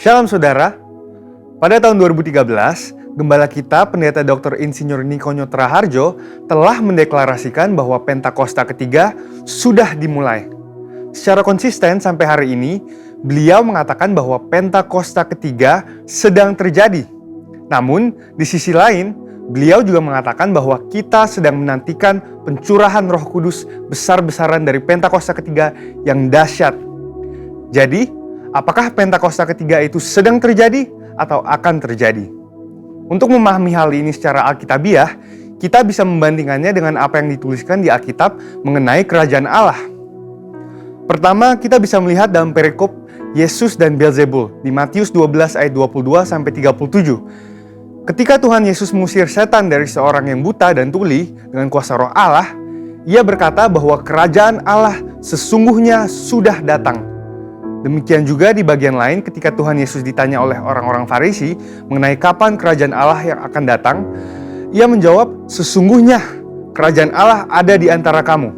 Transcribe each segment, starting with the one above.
Shalom saudara, pada tahun 2013, Gembala kita, Pendeta Dr. Insinyur Niko Nyotra Harjo, telah mendeklarasikan bahwa Pentakosta ketiga sudah dimulai. Secara konsisten sampai hari ini, beliau mengatakan bahwa Pentakosta ketiga sedang terjadi. Namun, di sisi lain, beliau juga mengatakan bahwa kita sedang menantikan pencurahan Roh Kudus besar-besaran dari Pentakosta ketiga yang dahsyat. Jadi, apakah Pentakosta ketiga itu sedang terjadi atau akan terjadi? Untuk memahami hal ini secara alkitabiah, kita bisa membandingkannya dengan apa yang dituliskan di Alkitab mengenai kerajaan Allah. Pertama, kita bisa melihat dalam perikop Yesus dan Beelzebul di Matius 12 ayat 22-37. Ketika Tuhan Yesus mengusir setan dari seorang yang buta dan tuli dengan kuasa Roh Allah, Ia berkata bahwa kerajaan Allah sesungguhnya sudah datang. Demikian juga di bagian lain ketika Tuhan Yesus ditanya oleh orang-orang Farisi mengenai kapan kerajaan Allah yang akan datang, Ia menjawab, sesungguhnya kerajaan Allah ada di antara kamu.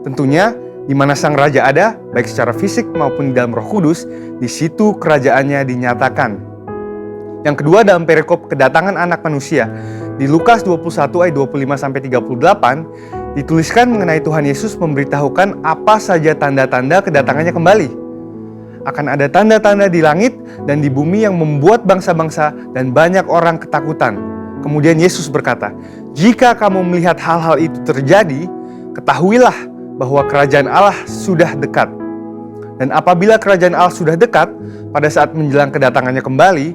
Tentunya, di mana Sang Raja ada, baik secara fisik maupun di dalam Roh Kudus, di situ kerajaannya dinyatakan. Yang kedua dalam perikop kedatangan anak manusia, di Lukas 21 ayat 25-38, dituliskan mengenai Tuhan Yesus memberitahukan apa saja tanda-tanda kedatangannya kembali. Akan ada tanda-tanda di langit dan di bumi yang membuat bangsa-bangsa dan banyak orang ketakutan. Kemudian Yesus berkata, jika kamu melihat hal-hal itu terjadi, ketahuilah bahwa kerajaan Allah sudah dekat. Dan apabila kerajaan Allah sudah dekat, pada saat menjelang kedatangannya kembali,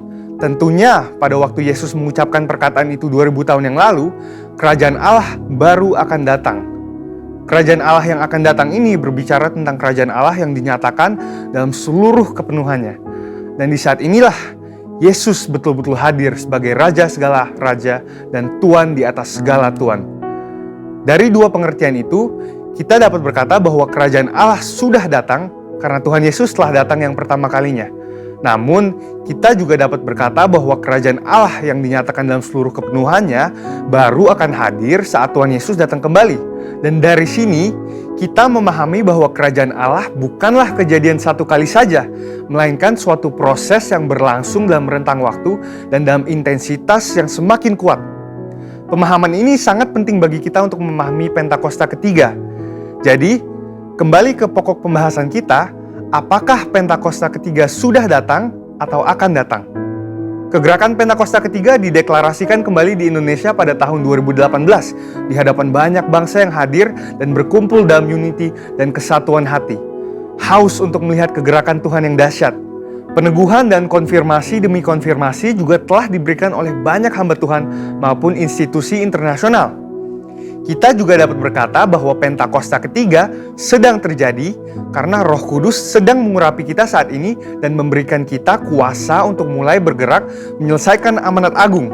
tentunya pada waktu Yesus mengucapkan perkataan itu 2000 tahun yang lalu, kerajaan Allah baru akan datang. Kerajaan Allah yang akan datang ini berbicara tentang kerajaan Allah yang dinyatakan dalam seluruh kepenuhannya. Dan di saat inilah Yesus betul-betul hadir sebagai Raja segala Raja dan Tuan di atas segala Tuan. Dari dua pengertian itu, kita dapat berkata bahwa kerajaan Allah sudah datang karena Tuhan Yesus telah datang yang pertama kalinya. Namun, kita juga dapat berkata bahwa kerajaan Allah yang dinyatakan dalam seluruh kepenuhannya baru akan hadir saat Tuhan Yesus datang kembali. Dan dari sini, kita memahami bahwa kerajaan Allah bukanlah kejadian satu kali saja, melainkan suatu proses yang berlangsung dalam rentang waktu dan dalam intensitas yang semakin kuat. Pemahaman ini sangat penting bagi kita untuk memahami Pentakosta ketiga. Jadi, kembali ke pokok pembahasan kita, apakah Pentakosta ketiga sudah datang atau akan datang? Kegerakan Pentakosta ketiga dideklarasikan kembali di Indonesia pada tahun 2018 di hadapan banyak bangsa yang hadir dan berkumpul dalam unity dan kesatuan hati. Haus untuk melihat kegerakan Tuhan yang dahsyat. Peneguhan dan konfirmasi demi konfirmasi juga telah diberikan oleh banyak hamba Tuhan maupun institusi internasional. Kita juga dapat berkata bahwa Pentakosta ketiga sedang terjadi karena Roh Kudus sedang mengurapi kita saat ini dan memberikan kita kuasa untuk mulai bergerak menyelesaikan amanat agung.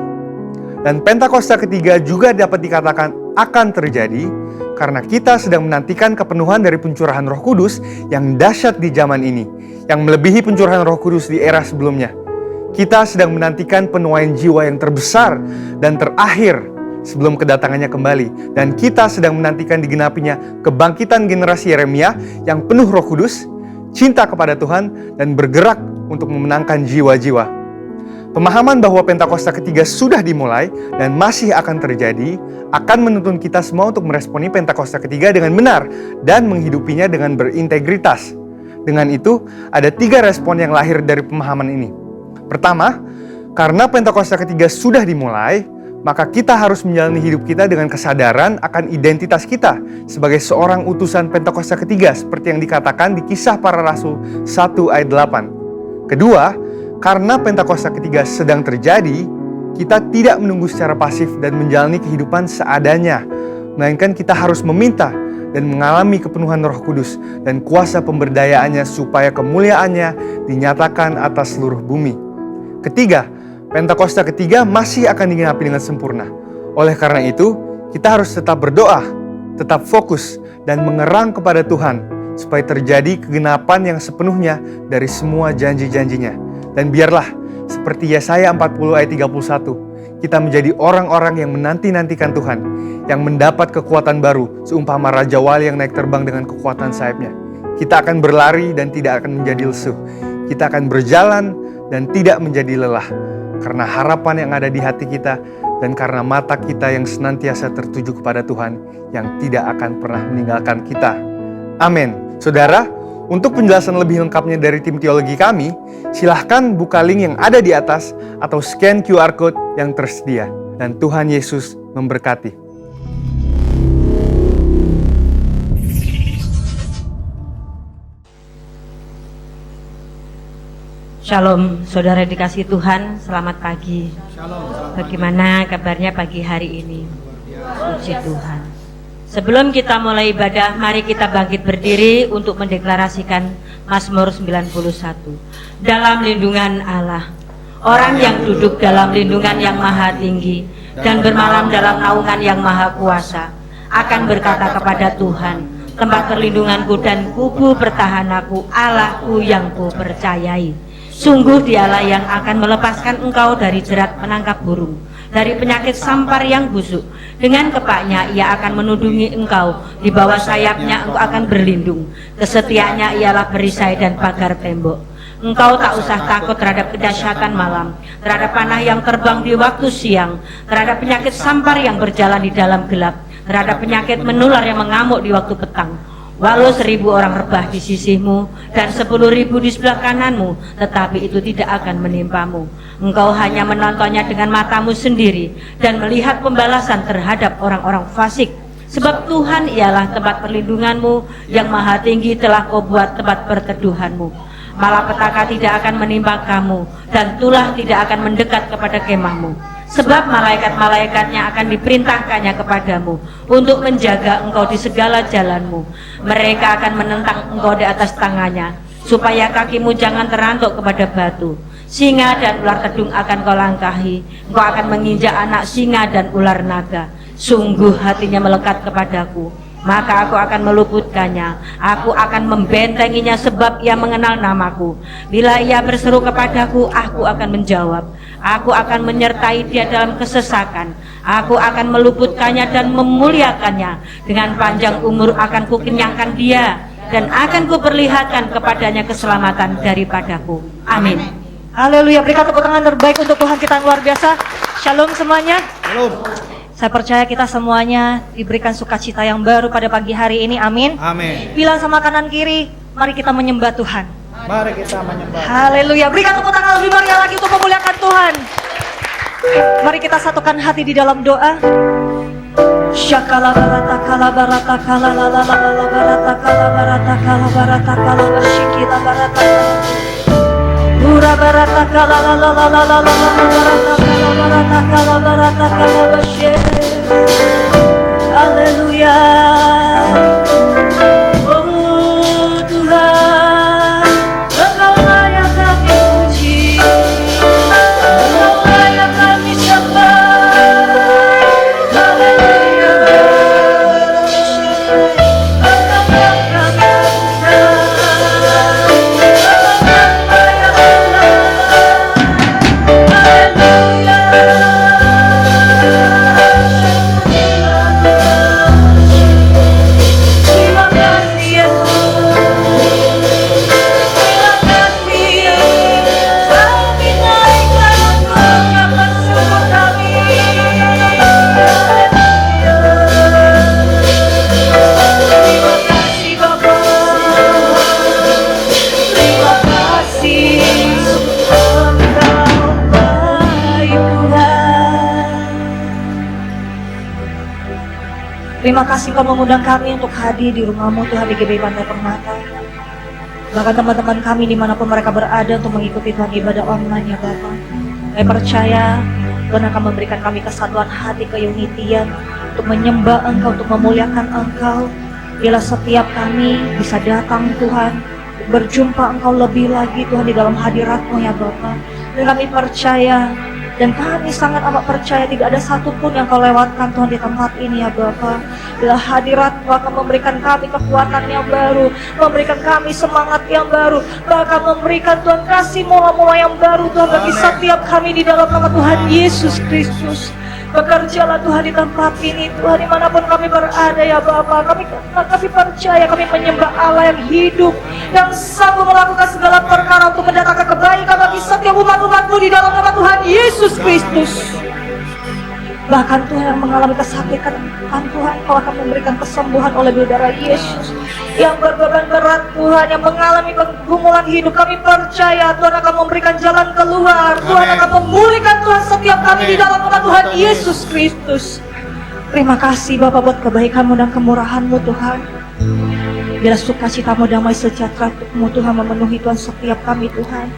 Dan Pentakosta ketiga juga dapat dikatakan akan terjadi karena kita sedang menantikan kepenuhan dari pencurahan Roh Kudus yang dahsyat di zaman ini, yang melebihi pencurahan Roh Kudus di era sebelumnya. Kita sedang menantikan penuaian jiwa yang terbesar dan terakhir sebelum kedatangannya kembali. Dan kita sedang menantikan digenapinya kebangkitan generasi Yeremia yang penuh Roh Kudus, cinta kepada Tuhan, dan bergerak untuk memenangkan jiwa-jiwa. Pemahaman bahwa Pentakosta ketiga sudah dimulai dan masih akan terjadi akan menuntun kita semua untuk meresponi Pentakosta ketiga dengan benar dan menghidupinya dengan berintegritas. Dengan itu, ada 3 respon yang lahir dari pemahaman ini. Pertama, karena Pentakosta ketiga sudah dimulai, maka kita harus menjalani hidup kita dengan kesadaran akan identitas kita sebagai seorang utusan Pentakosta ketiga seperti yang dikatakan di Kisah Para Rasul 1 ayat 8. Kedua, karena Pentakosta ketiga sedang terjadi, kita tidak menunggu secara pasif dan menjalani kehidupan seadanya, melainkan kita harus meminta dan mengalami kepenuhan Roh Kudus dan kuasa pemberdayaannya supaya kemuliaannya dinyatakan atas seluruh bumi. Ketiga, Pentakosta ketiga masih akan digenapi dengan sempurna. Oleh karena itu, kita harus tetap berdoa, tetap fokus, dan mengerang kepada Tuhan supaya terjadi kegenapan yang sepenuhnya dari semua janji-janjinya. Dan biarlah, seperti Yesaya 40 ayat 31, kita menjadi orang-orang yang menanti-nantikan Tuhan, yang mendapat kekuatan baru, seumpama Raja Wali yang naik terbang dengan kekuatan sayapnya. Kita akan berlari dan tidak akan menjadi lesu. kita akan berjalan dan tidak menjadi lelah. Karena harapan yang ada di hati kita dan karena mata kita yang senantiasa tertuju kepada Tuhan yang tidak akan pernah meninggalkan kita. Amin. Saudara, untuk penjelasan lebih lengkapnya dari tim teologi kami, silahkan buka link yang ada di atas atau scan QR Code yang tersedia. Dan Tuhan Yesus memberkati. Shalom, saudara dikasih Tuhan, selamat pagi. Bagaimana kabarnya pagi hari ini? Puji Tuhan. Sebelum kita mulai ibadah, mari kita bangkit berdiri untuk mendeklarasikan Mazmur 91. Dalam lindungan Allah, orang yang duduk dalam lindungan yang maha tinggi dan bermalam dalam naungan yang maha kuasa akan berkata kepada Tuhan, tempat perlindunganku dan kubu pertahananku, Allahku yang ku percayai. Sungguh dialah yang akan melepaskan engkau dari jerat menangkap burung, dari penyakit sampar yang busuk. Dengan kepaknya ia akan menudungi engkau, di bawah sayapnya engkau akan berlindung. Kesetiaannya ialah perisai dan pagar tembok. Engkau tak usah takut terhadap kedahsyatan malam, terhadap panah yang terbang di waktu siang, terhadap penyakit sampar yang berjalan di dalam gelap, terhadap penyakit menular yang mengamuk di waktu petang. Walau 1000 orang rebah di sisimu dan 10.000 di sebelah kananmu, tetapi itu tidak akan menimpamu. Engkau hanya menontonnya dengan matamu sendiri dan melihat pembalasan terhadap orang-orang fasik. Sebab Tuhan ialah tempat perlindunganmu, yang maha tinggi telah kau buat tempat perteduhanmu. Malapetaka tidak akan menimpa kamu, dan tulah tidak akan mendekat kepada kemahmu. Sebab malaikat-malaikatnya akan diperintahkannya kepadamu untuk menjaga engkau di segala jalanmu. Mereka akan menentang engkau di atas tangannya, supaya kakimu jangan terantuk kepada batu. Singa dan ular tedung akan kau langkahi, engkau akan menginjak anak singa dan ular naga. Sungguh hatinya melekat kepadaku, maka aku akan meluputkannya. Aku akan membentenginya sebab ia mengenal namaku. Bila ia berseru kepadaku, aku akan menjawab. Aku akan menyertai dia dalam kesesakan. Aku akan meluputkannya dan memuliakannya. Dengan panjang umur akan kukenyangkan dia, dan akan kuperlihatkan kepadanya keselamatan daripadaku. Amin. Haleluya, berikan tepuk tangan terbaik untuk Tuhan kita yang luar biasa. Shalom semuanya. Shalom. Saya percaya kita semuanya diberikan sukacita yang baru pada pagi hari ini. Amin. Amin. Bilang sama kanan kiri, mari kita menyembah Tuhan. Mari kita menyembah. Haleluya, berikan tepuk tangan lebih meriah lagi untuk memuliakan Tuhan. Mari kita satukan hati di dalam doa. Syakala barata kala barata kala la la la la barata kala barata kala barata kala bersyikila barata Ura barata kala la la la la la la barata kala barata kala barata kala bersyik. Haleluya. Oh Tuhan, Engkau layak kami puji, Engkau layak kami sembah. Haleluya. Engkau yang kami Terima kasih Kau mengundang kami untuk hadir di rumah-Mu Tuhan di GBI Pantai Permata. Bahkan teman-teman kami dimanapun mereka berada untuk mengikuti Tuhan ibadah online ya Bapak. Saya percaya Tuhan akan memberikan kami kesatuan hati, keunitian untuk menyembah Engkau, untuk memuliakan Engkau. Bila setiap kami bisa datang Tuhan, berjumpa Engkau lebih lagi Tuhan di dalam hadirat-Mu ya Bapak. Dan kami percaya dan kami sangat amat percaya tidak ada satupun yang Kau lewatkan Tuhan di tempat ini ya Bapa. Bila hadirat-Mu akan memberikan kami kekuatan yang baru, memberikan kami semangat yang baru, bahkan memberikan Tuhan kasih mula-mula yang baru Tuhan bagi setiap kami di dalam nama Tuhan Yesus Kristus. Bekerjalah Tuhan di tempat ini Tuhan, dimanapun kami berada ya Bapa. Kami percaya kami menyembah Allah yang hidup, yang sanggup melakukan segala perkara untuk mendatangkan kebaikan bagi setiap umat-umat-Mu di dalam nama Tuhan Yesus Kristus. Bahkan Tuhan yang mengalami kesakitan Tuhan, Kau akan memberikan kesembuhan oleh darah Yesus. Yang berbeban berat Tuhan, yang mengalami pergumulan hidup, kami percaya Tuhan akan memberikan jalan keluar. Tuhan akan memulihkan Tuhan setiap kami di dalam nama Tuhan Yesus Kristus. Terima kasih Bapa buat kebaikan-Mu dan kemurahan-Mu Tuhan. Biar sukacita-Mu, damai sejahtera-Mu Tuhan memenuhi Tuhan setiap kami Tuhan.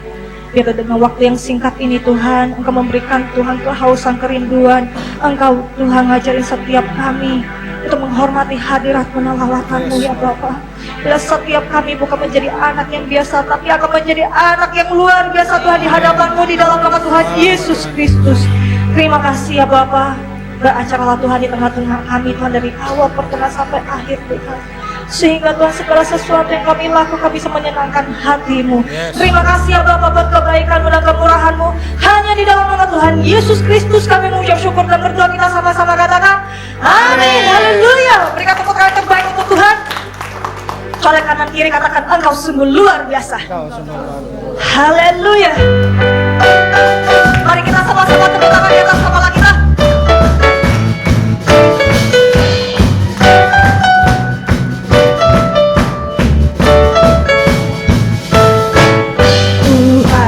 Biar dengan waktu yang singkat ini Tuhan, Engkau memberikan Tuhan kehausan kerinduan. Engkau Tuhan ngajarin setiap kami untuk menghormati hadirat-Mu dan lawatan-Mu ya Bapa. Bila setiap kami bukan menjadi anak yang biasa, tapi akan menjadi anak yang luar biasa Tuhan di hadapan-Mu di dalam nama Tuhan Yesus Kristus. Terima kasih ya Bapa. Beracaralah Tuhan di tengah-tengah kami Tuhan, dari awal pertengahan sampai akhir Tuhan. Sehingga Tuhan segala sesuatu yang kami lakukan bisa menyenangkan hati-Mu. Terima kasih ya Bapa buat kebaikan-Mu dan kemurahan-Mu. Hanya di dalam nama Tuhan Yesus Kristus kami mengucap syukur dan berdoa, kita sama-sama katakan amin. Haleluya. Berikan tepuk tangan terbaik untuk Tuhan. Colek kanan kiri, katakan Engkau sungguh luar biasa. Haleluya. Mari kita sama-sama tepuk tangan di atas kepala kita.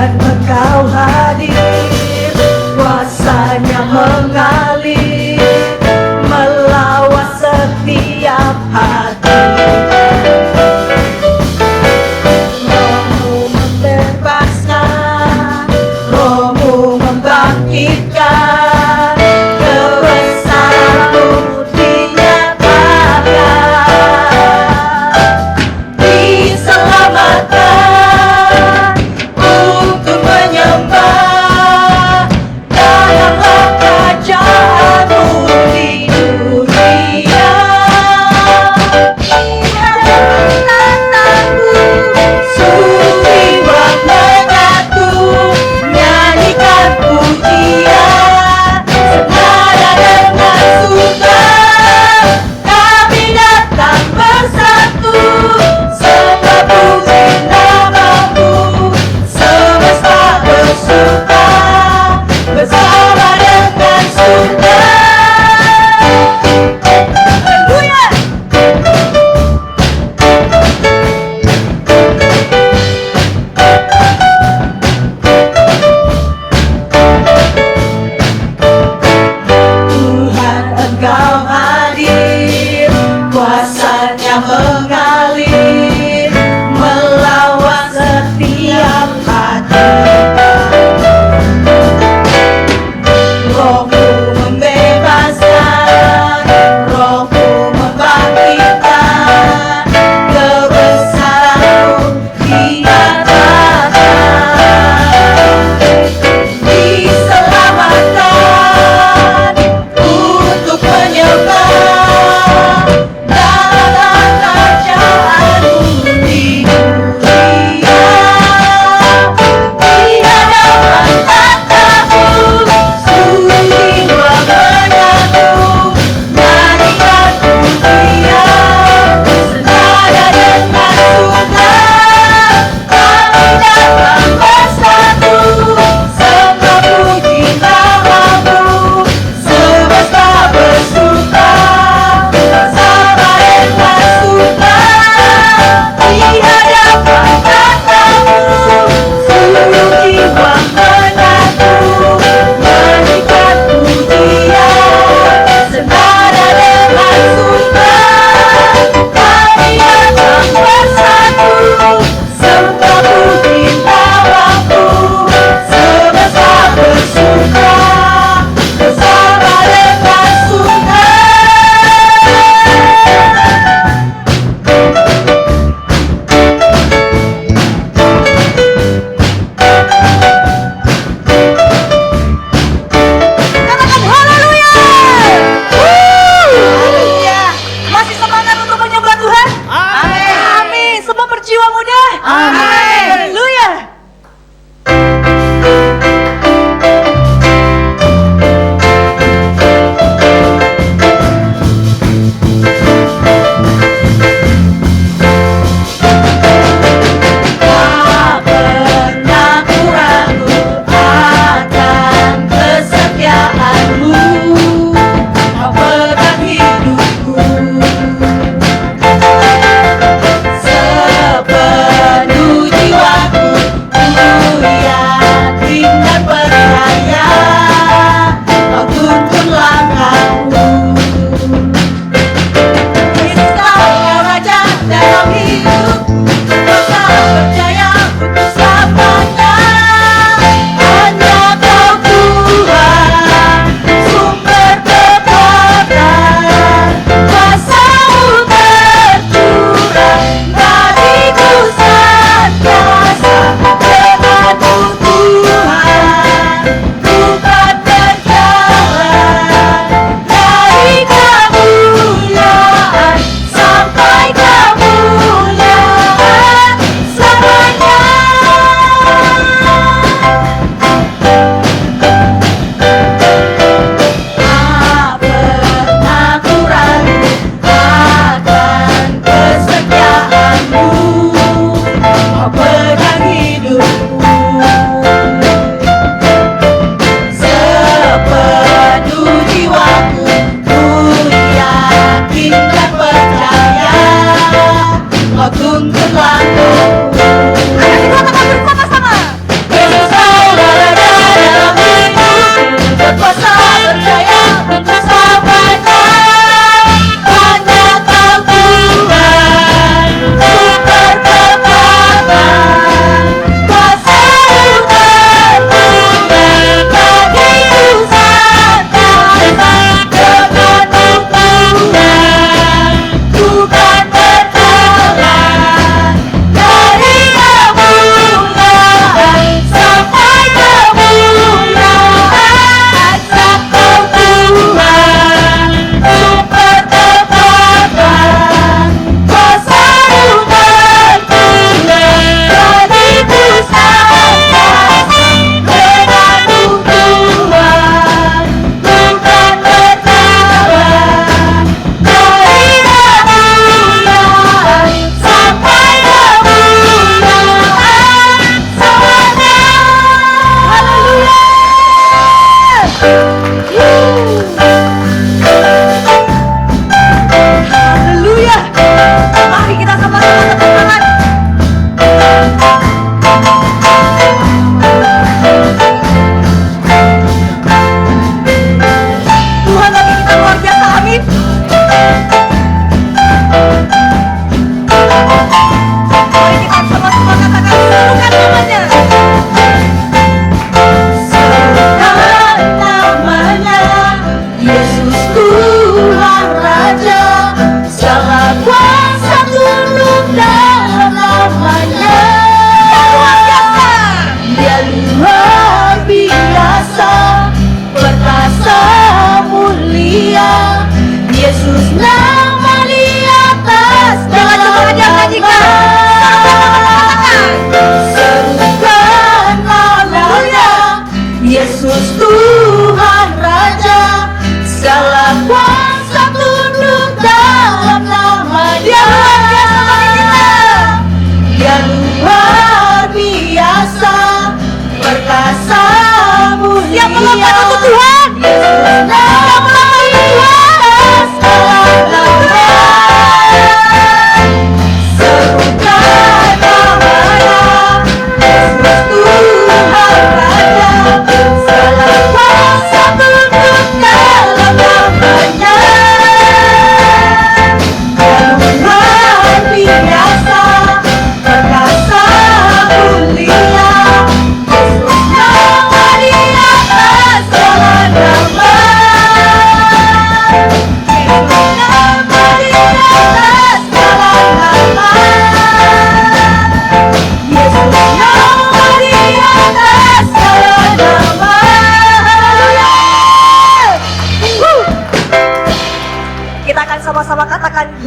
Engkau hadir, kuasanya mengalir, melawan setiap hati. Mau membebaskan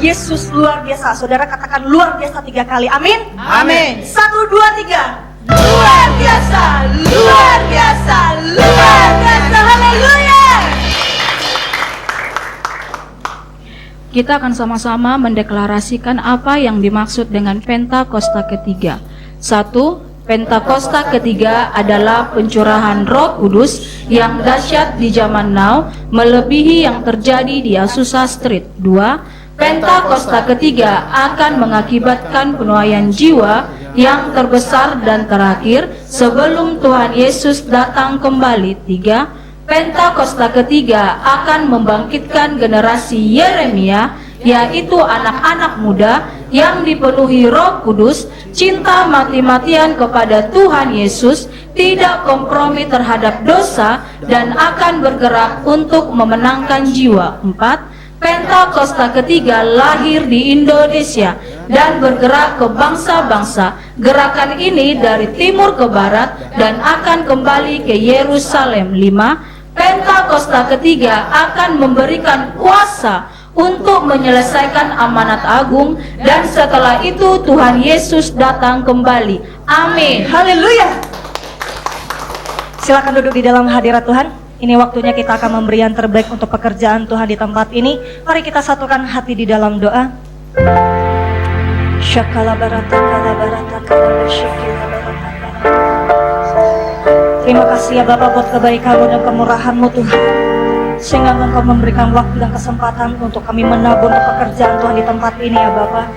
Yesus luar biasa. Saudara katakan luar biasa 3 kali. Amin. Amin. 1, 2, 3. Luar biasa, luar biasa, luar biasa. Haleluya. Kita akan sama-sama mendeklarasikan apa yang dimaksud dengan Pentakosta ketiga. 1. Pentakosta ketiga adalah pencurahan Roh Kudus yang dahsyat di zaman now, melebihi yang terjadi di Azusa Street. 2. Pentakosta ketiga akan mengakibatkan penuaian jiwa yang terbesar dan terakhir sebelum Tuhan Yesus datang kembali. 3. Pentakosta ketiga akan membangkitkan generasi Yeremia, yaitu anak-anak muda yang dipenuhi Roh Kudus, cinta mati-matian kepada Tuhan Yesus, tidak kompromi terhadap dosa, dan akan bergerak untuk memenangkan jiwa. 4. Pentakosta ketiga lahir di Indonesia dan bergerak ke bangsa-bangsa. Gerakan ini dari timur ke barat dan akan kembali ke Yerusalem. 5. Pentakosta ketiga akan memberikan kuasa untuk menyelesaikan amanat agung, dan setelah itu Tuhan Yesus datang kembali. Amin. Haleluya. Silakan duduk di dalam hadirat Tuhan. Ini waktunya kita akan memberi yang terbaik untuk pekerjaan Tuhan di tempat ini. Mari kita satukan hati di dalam doa. Syakala barata kala barata kala syakila barata. Terima kasih ya Bapak buat kebaikan-Mu dan kemurahan-Mu Tuhan, sehingga Engkau memberikan waktu dan kesempatan untuk kami menabur untuk pekerjaan Tuhan di tempat ini ya Bapak.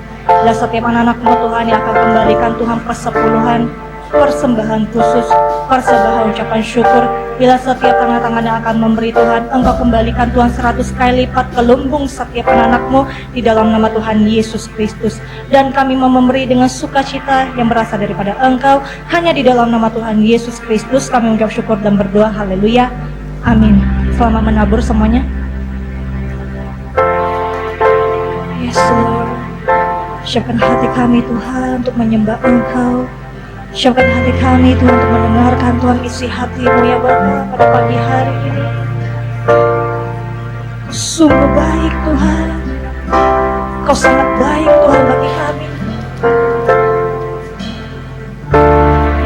Dan setiap anak-anak-Mu Tuhan yang akan kembalikan Tuhan persepuluhan, persembahan khusus, persembahan ucapan syukur. Bila setiap tangan-tangan yang akan memberi Tuhan, Engkau kembalikan Tuhan 100 kali lipat ke lumbung setiap anak-anak-Mu di dalam nama Tuhan Yesus Kristus. Dan kami mau memberi dengan sukacita yang berasal daripada Engkau, hanya di dalam nama Tuhan Yesus Kristus kami mengucap syukur dan berdoa. Haleluya. Amin. Selamat menabur semuanya. Yes Lord. Siapkan hati kami Tuhan untuk menyembah Engkau. Siapkan hati kami Tuhan untuk mendengarkan Tuhan isi hati-Mu ya Bapa pada pagi hari ini. Sungguh baik Tuhan, Kau sangat baik Tuhan bagi kami.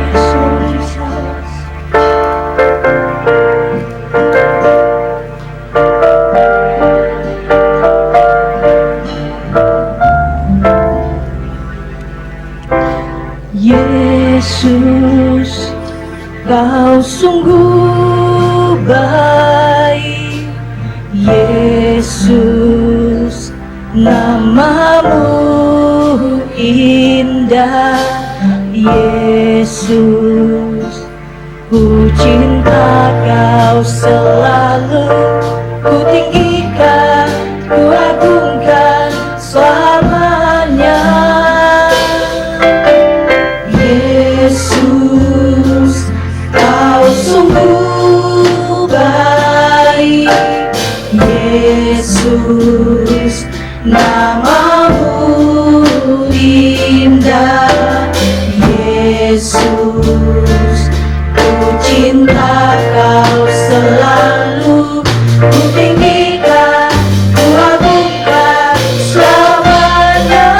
Yesus. Yesus, Kau sungguh baik. Yesus, nama-Mu indah. Yesus, ku cinta Kau selalu, ku tinggikan, ku agungkan selamanya. Yesus, Kau sungguh baik. Yesus, nama-Mu indah. Yesus, ku cinta Kau selalu, ku tinggikan, ku agungkan selamanya.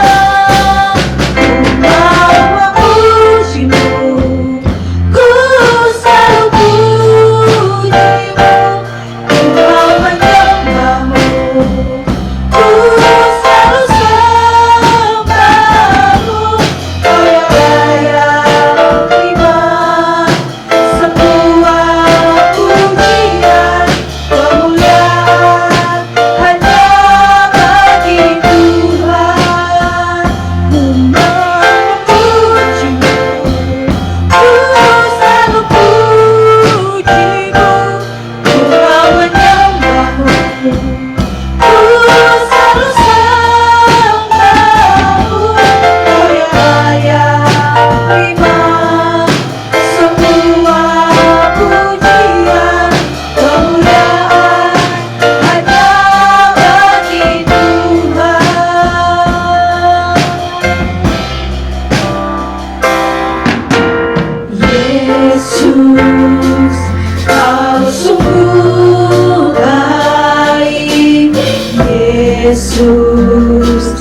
Yesus,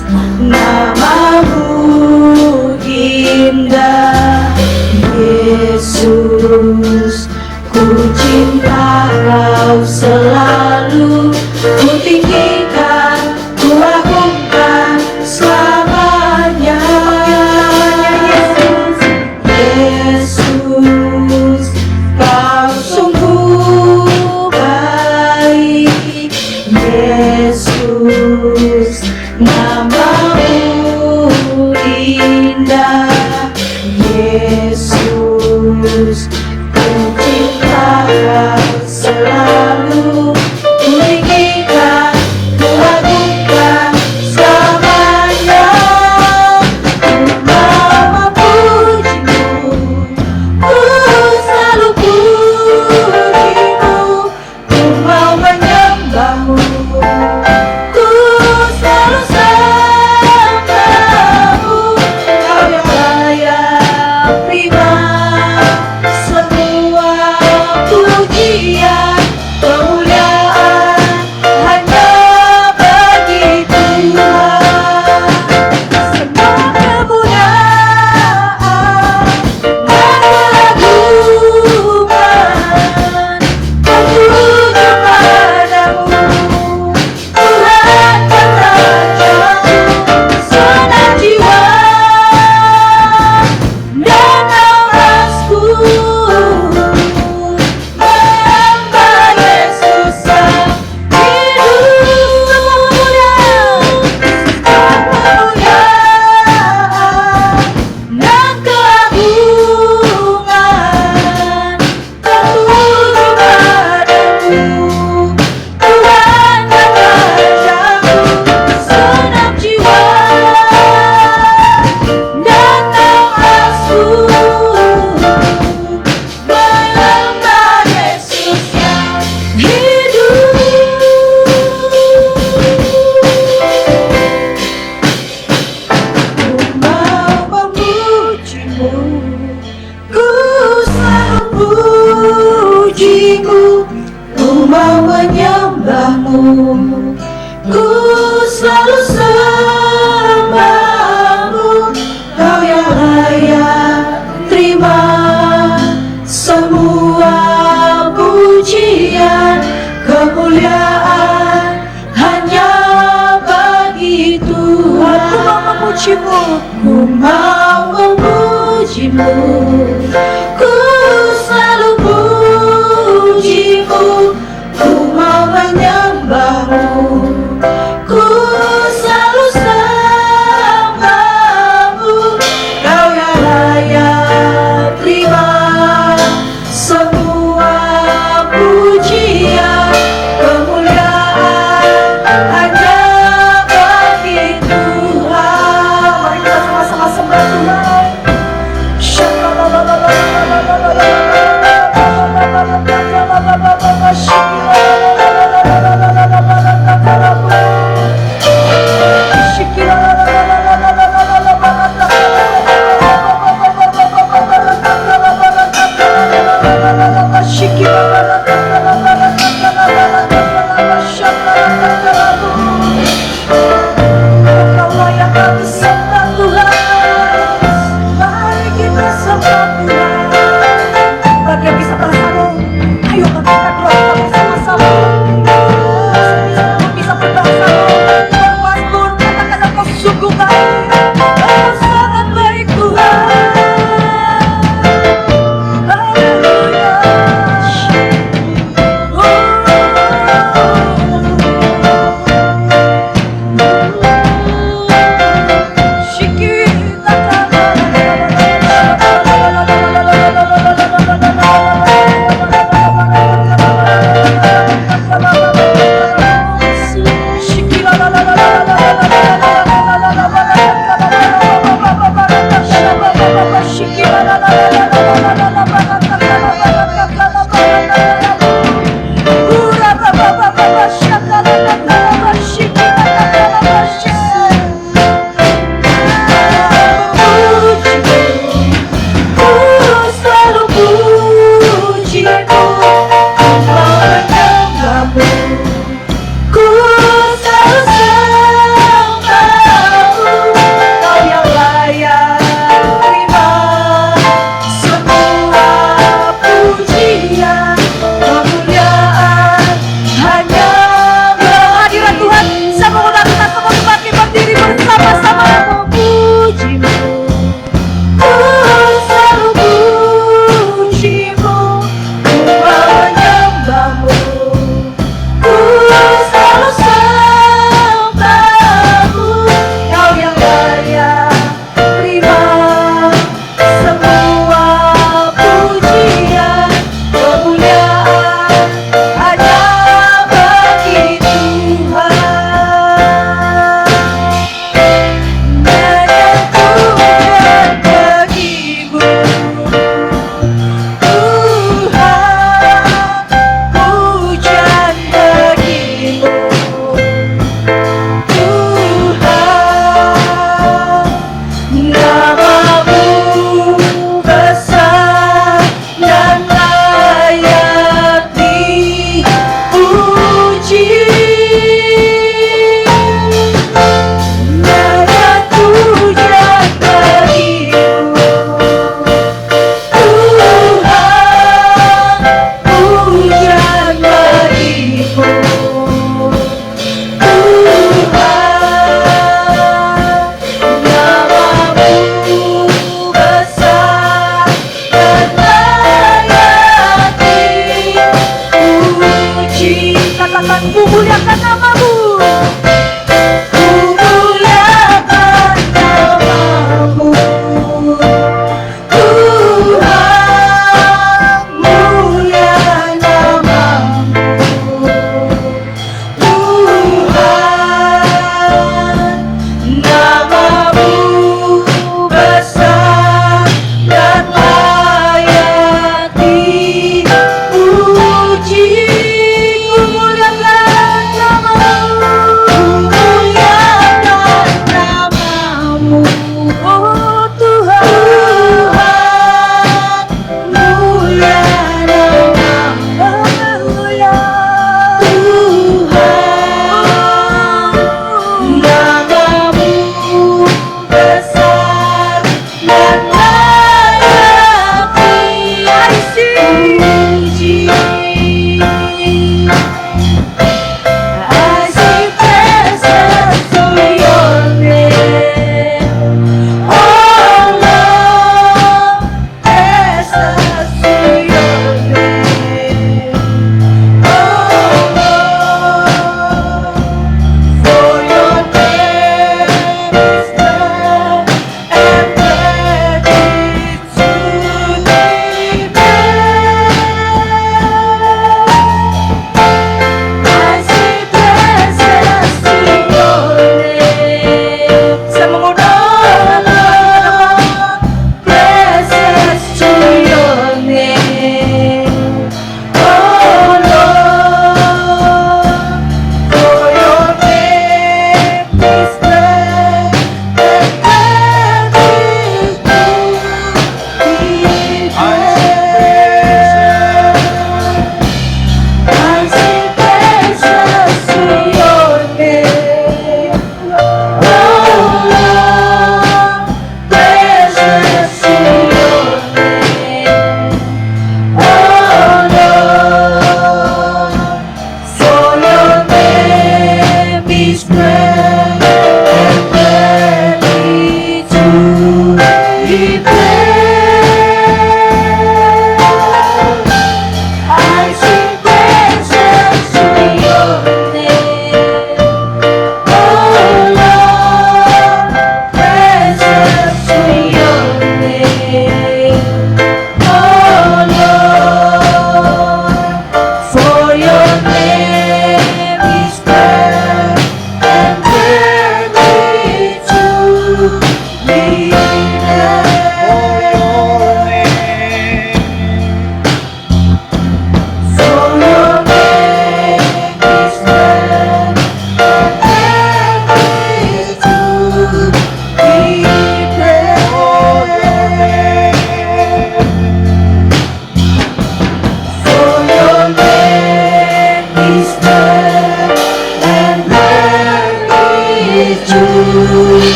ku cinta Kau selalu, ku tinggikan, ku agungkan selamanya. Yesus, Kau sungguh baik. Yesus, nama-Mu indah. Yesus, ku cinta Kau selalu, ku tinggikan, ku agungkan selamanya. Ku mau memuji-Mu, ku selalu puji-Mu, ku mau menyembah-Mu, ku selalu sembah-Mu. Kau yang layak terima semua pujian, kemuliaan hanya bagi Tuhan. Semua kemuliaan dan keagungan tertuju padamu, Tuhan Raja-Mu. Senang jiwa dan nafasku menyembah Yesus Sang Hidup. Kemuliaan dan keagungan tertuju padamu, Tuhan Raja-Mu. Senang jiwa dan nafasku menyembah Yesus yang hidup. Ku mau memuji-Mu, ku selalu puji-Mu, ku mau menyembah-Mu, ku selalu sembah-Mu. Kau yang layak terima semua pujian, kemuliaan hanya bagi Tuhan. Ku mau memuji-Mu, ku mau memuji-Mu, ku selalu puji-Mu, ku mau menyembah-Mu, ku selalu sembah-Mu. Kau yang layak terima semua pujian, kemuliaan hanya bagi Tuhan. Mari kita sama-sama sembah Tuhan.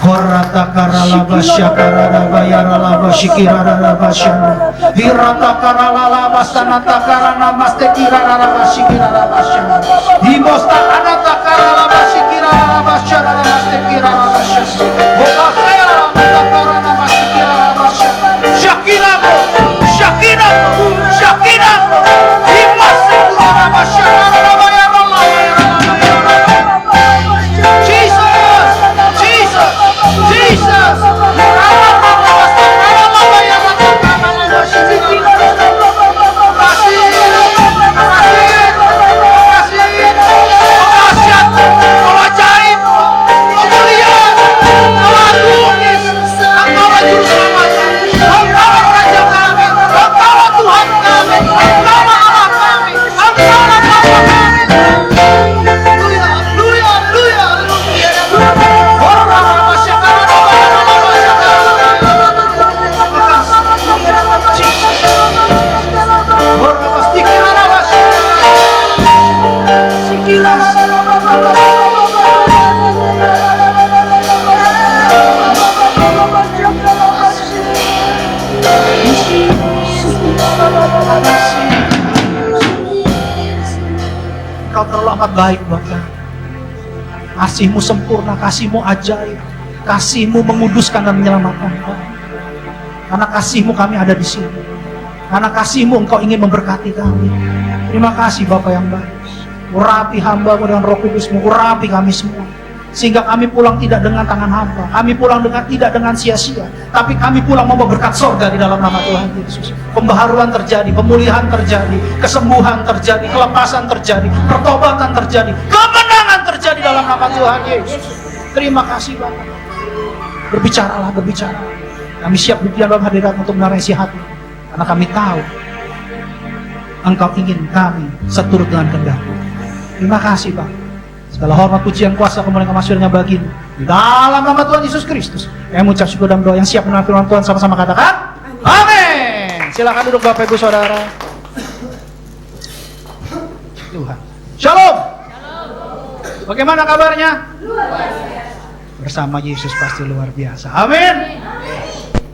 Horata karalaba syakararaba yaralaba shikiraraba syana. Hirata karalalaba sanata karana mastekiraraba shikiraraba syana. Himosta anata karalaba shikiraraba syana mastekiraraba syana. Bokasaya mata karana mastekiraraba syana. Syakirako, syakirako, syakirako. Himasekiraraba syana yaralaba yaralaba yaralaba. Jesus, Jesus, Jesus. Kau terlalu amat baik Bapa. Kasih-Mu sempurna, Kasih-Mu ajaib, Kasih-Mu menguduskan dan menyelamatkan kami. Karena Kasih-Mu kami ada di sini. Karena Kasih-Mu Engkau ingin memberkati kami. Terima kasih Bapa yang baik. Urapi hamba-Mu dengan Roh Kudus-Mu, urapi kami semua. Sehingga kami pulang tidak dengan tangan hamba, kami pulang tidak dengan sia-sia, tapi kami pulang membawa berkat surga di dalam nama Tuhan Yesus. Pembaharuan terjadi, pemulihan terjadi, kesembuhan terjadi, kelepasan terjadi, pertobatan terjadi, kemenangan terjadi dalam nama Tuhan Yesus. Terima kasih Bapak. Berbicaralah, berbicara. Kami siap di dalam hadirat untuk menarasi hati, karena kami tahu Engkau ingin kami seturut dengan kehendak-Mu. Terima kasih Bapak. Segala hormat, pujian, kuasa, kemuliaan, kemasyurnya bagi-Mu. Di dalam nama Tuhan Yesus Kristus. Yang mengucap syukur dan doa yang siap menerima firman Tuhan sama-sama katakan. Amin. Silakan duduk Bapak Ibu Saudara. Tuhan. Shalom. Bagaimana kabarnya? Bersama Yesus pasti luar biasa. Amin.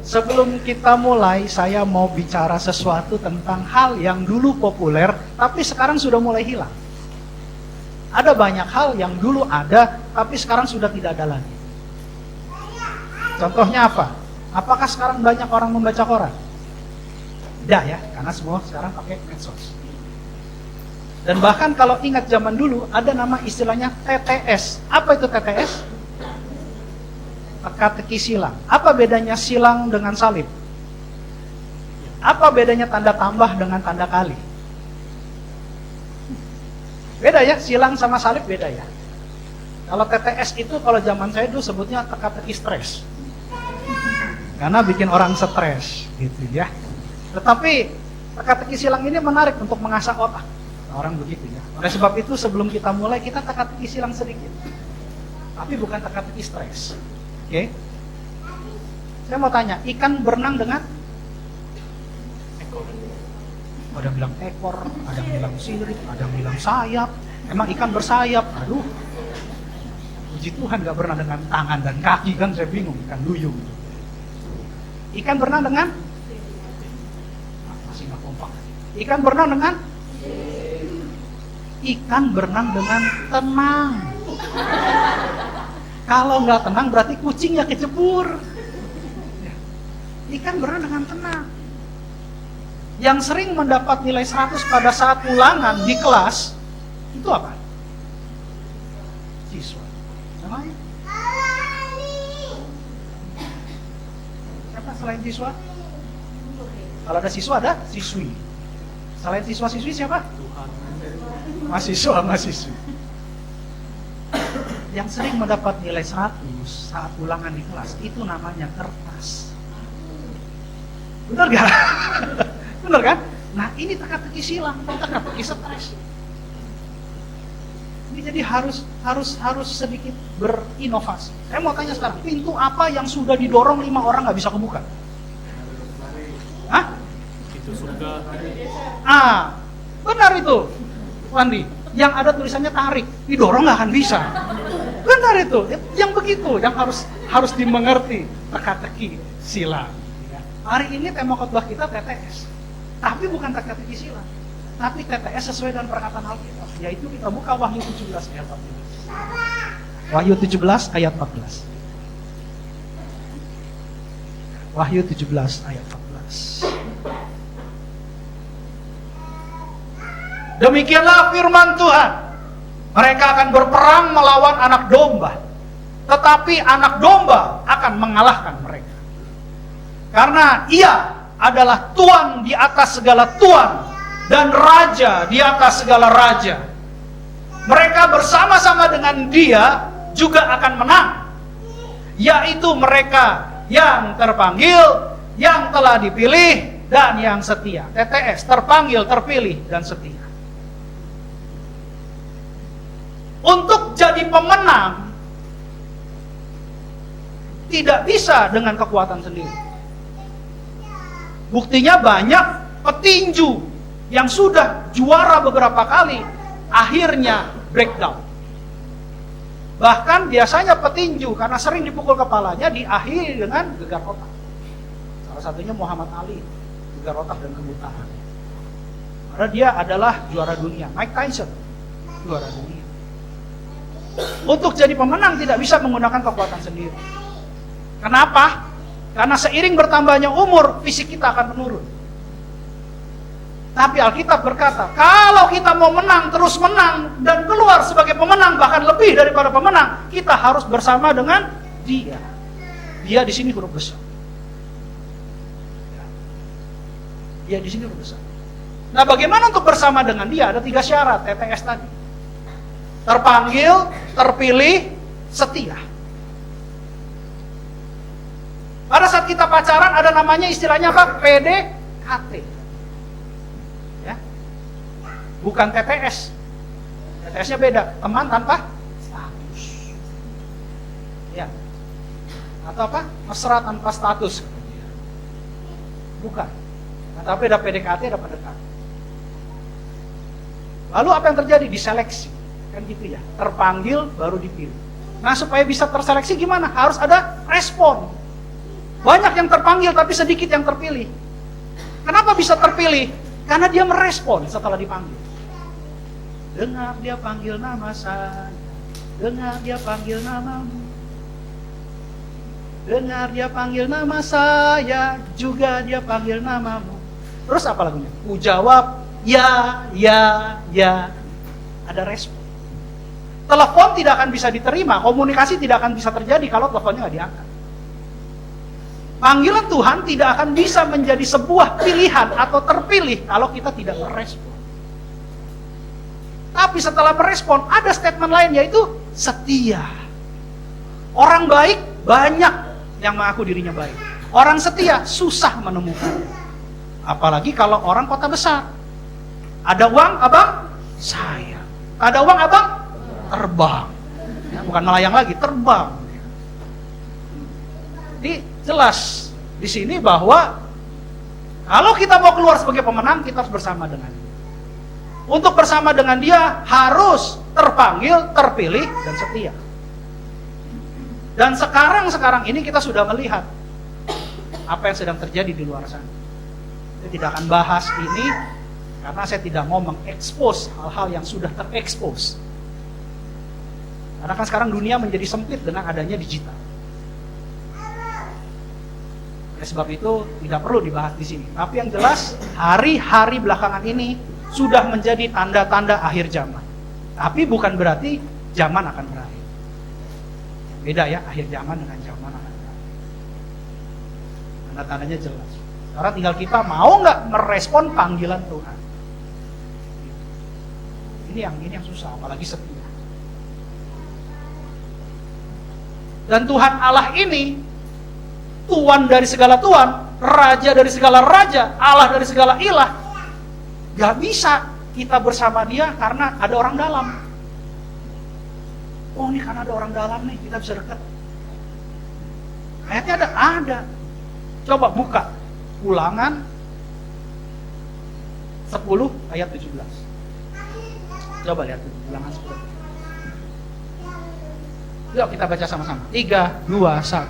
Sebelum kita mulai, saya mau bicara sesuatu tentang hal yang dulu populer, tapi sekarang sudah mulai hilang. Ada banyak hal yang dulu ada, tapi sekarang sudah tidak ada lagi. Contohnya apa? Apakah sekarang banyak orang membaca koran? Tidak ya, karena semua sekarang pakai medsos. Dan bahkan kalau ingat zaman dulu, ada nama istilahnya TTS. Apa itu TTS? Teka-teki silang. Apa bedanya silang dengan salib? Apa bedanya tanda tambah dengan tanda kali? Beda ya, silang sama salib beda ya. Kalau TTS itu kalau zaman saya dulu sebutnya teka-teki stres. Karena bikin orang stres gitu ya. Tetapi teka-teki silang ini menarik untuk mengasah otak. Orang begitu ya. Oleh sebab itu sebelum kita mulai kita teka-teki silang sedikit. Tapi bukan teka-teki stres. Oke? Saya mau tanya, ikan berenang dengan ekor? Ada yang bilang ekor, ada yang bilang sirip, ada yang bilang sayap. Emang ikan bersayap? Aduh, puji Tuhan gak berenang dengan tangan dan kaki, kan saya bingung, ikan duyung. Ikan berenang dengan? Masih gak kompak. Ikan berenang dengan? Ikan berenang dengan tenang. Kalau nggak tenang berarti kucingnya kecebur. Ikan berenang dengan tenang. Yang sering mendapat nilai 100 pada saat ulangan di kelas, itu apa? Siswa. Namanya? Siapa selain siswa? Kalau ada siswa ada siswi. Selain siswa-siswi siapa? Tuhan. Mahasiswa-mahasiswi. Yang sering mendapat nilai 100 saat ulangan di kelas, itu namanya kertas. Benar gak? Benar kan? Nah ini teka-teki silang, teka-teki stres. Ini jadi harus sedikit berinovasi. Saya mau tanya sekarang, pintu apa yang sudah didorong 5 orang nggak bisa kebuka? Hah? Pintu surga. Ah, benar itu, Wandi. Yang ada tulisannya tarik, didorong nggak akan bisa. Benar itu, yang begitu, yang harus dimengerti teka-teki sila. Ya. Hari ini tema khotbah kita TTS, tapi bukan teka-teki sila, tapi TTS sesuai dengan perkataan Alkitab, yaitu kita buka Wahyu 17 ayat 14. Wahyu 17 ayat 14. Wahyu 17 ayat 14. Demikianlah firman Tuhan. Mereka akan berperang melawan anak domba, tetapi anak domba akan mengalahkan mereka. Karena ia adalah Tuan di atas segala Tuan dan Raja di atas segala Raja. Mereka bersama-sama dengan dia juga akan menang, yaitu mereka yang terpanggil, yang telah dipilih, dan yang setia. TTS, terpanggil, terpilih, dan setia. Untuk jadi pemenang tidak bisa dengan kekuatan sendiri. Buktinya banyak petinju yang sudah juara beberapa kali akhirnya breakdown. Bahkan biasanya petinju karena sering dipukul kepalanya diakhiri dengan gegar otak. Salah satunya Muhammad Ali, gegar otak dan kebutaan. Karena dia adalah juara dunia. Mike Tyson, juara dunia. Untuk jadi pemenang tidak bisa menggunakan kekuatan sendiri. Kenapa? Karena seiring bertambahnya umur, fisik kita akan menurun. Tapi Alkitab berkata, kalau kita mau menang, terus menang, dan keluar sebagai pemenang, bahkan lebih daripada pemenang, kita harus bersama dengan dia. Dia di sini huruf besar. Dia di sini huruf besar. Nah, bagaimana untuk bersama dengan dia? Ada 3 syarat, TTS tadi. Terpanggil, terpilih, setia. Pada saat kita pacaran ada namanya istilahnya apa? PDKT. Ya. Bukan TTS. TTS-nya beda, teman tanpa status. Ya. Atau apa? Mesra tanpa status. Bukan. Nah, tapi ada PDKT, ada pendekat. Lalu apa yang terjadi? Diseleksi. Kan gitu ya, terpanggil baru dipilih. Nah, supaya bisa terseleksi gimana? Harus ada respon. Banyak yang terpanggil tapi sedikit yang terpilih. Kenapa bisa terpilih? Karena dia merespon setelah dipanggil. Dengar dia panggil nama saya, dengar dia panggil namamu, dengar dia panggil nama saya, juga dia panggil namamu. Terus apa lagunya? Ku jawab ya, ya, ya. Ada respon. Telepon tidak akan bisa diterima, komunikasi tidak akan bisa terjadi kalau teleponnya nggak diangkat. Panggilan Tuhan tidak akan bisa menjadi sebuah pilihan atau terpilih kalau kita tidak merespon. Tapi setelah merespon, ada statement lain yaitu setia. Orang baik banyak yang mengaku dirinya baik. Orang setia susah menemukannya. Apalagi kalau orang kota besar. Ada uang, abang? Saya. Ada uang, abang? Terbang. Ya, bukan melayang lagi, terbang. Jadi jelas di sini bahwa kalau kita mau keluar sebagai pemenang, kita harus bersama dengan dia. Untuk bersama dengan dia harus terpanggil, terpilih, dan setia. Dan sekarang ini kita sudah melihat apa yang sedang terjadi di luar sana. Saya tidak akan bahas ini karena saya tidak mau mengekspos hal-hal yang sudah terekspos. Karena kan sekarang dunia menjadi sempit dengan adanya digital. Oleh sebab itu tidak perlu dibahas di sini. Tapi yang jelas hari-hari belakangan ini sudah menjadi tanda-tanda akhir zaman. Tapi bukan berarti zaman akan berakhir. Beda ya, akhir zaman dengan zaman akan berakhir. Tanda-tandanya jelas. Sekarang tinggal kita mau nggak merespon panggilan Tuhan. Ini yang susah, apalagi setia. Dan Tuhan Allah ini Tuhan dari segala Tuhan, Raja dari segala Raja, Allah dari segala ilah. Gak bisa kita bersama dia karena ada orang dalam. Oh, ini karena ada orang dalam nih, kita bisa dekat. Ayatnya ada. Coba buka Ulangan 10 ayat 17. Coba lihat Ulangan 10. Yuk kita baca sama-sama. 3, 2, 1.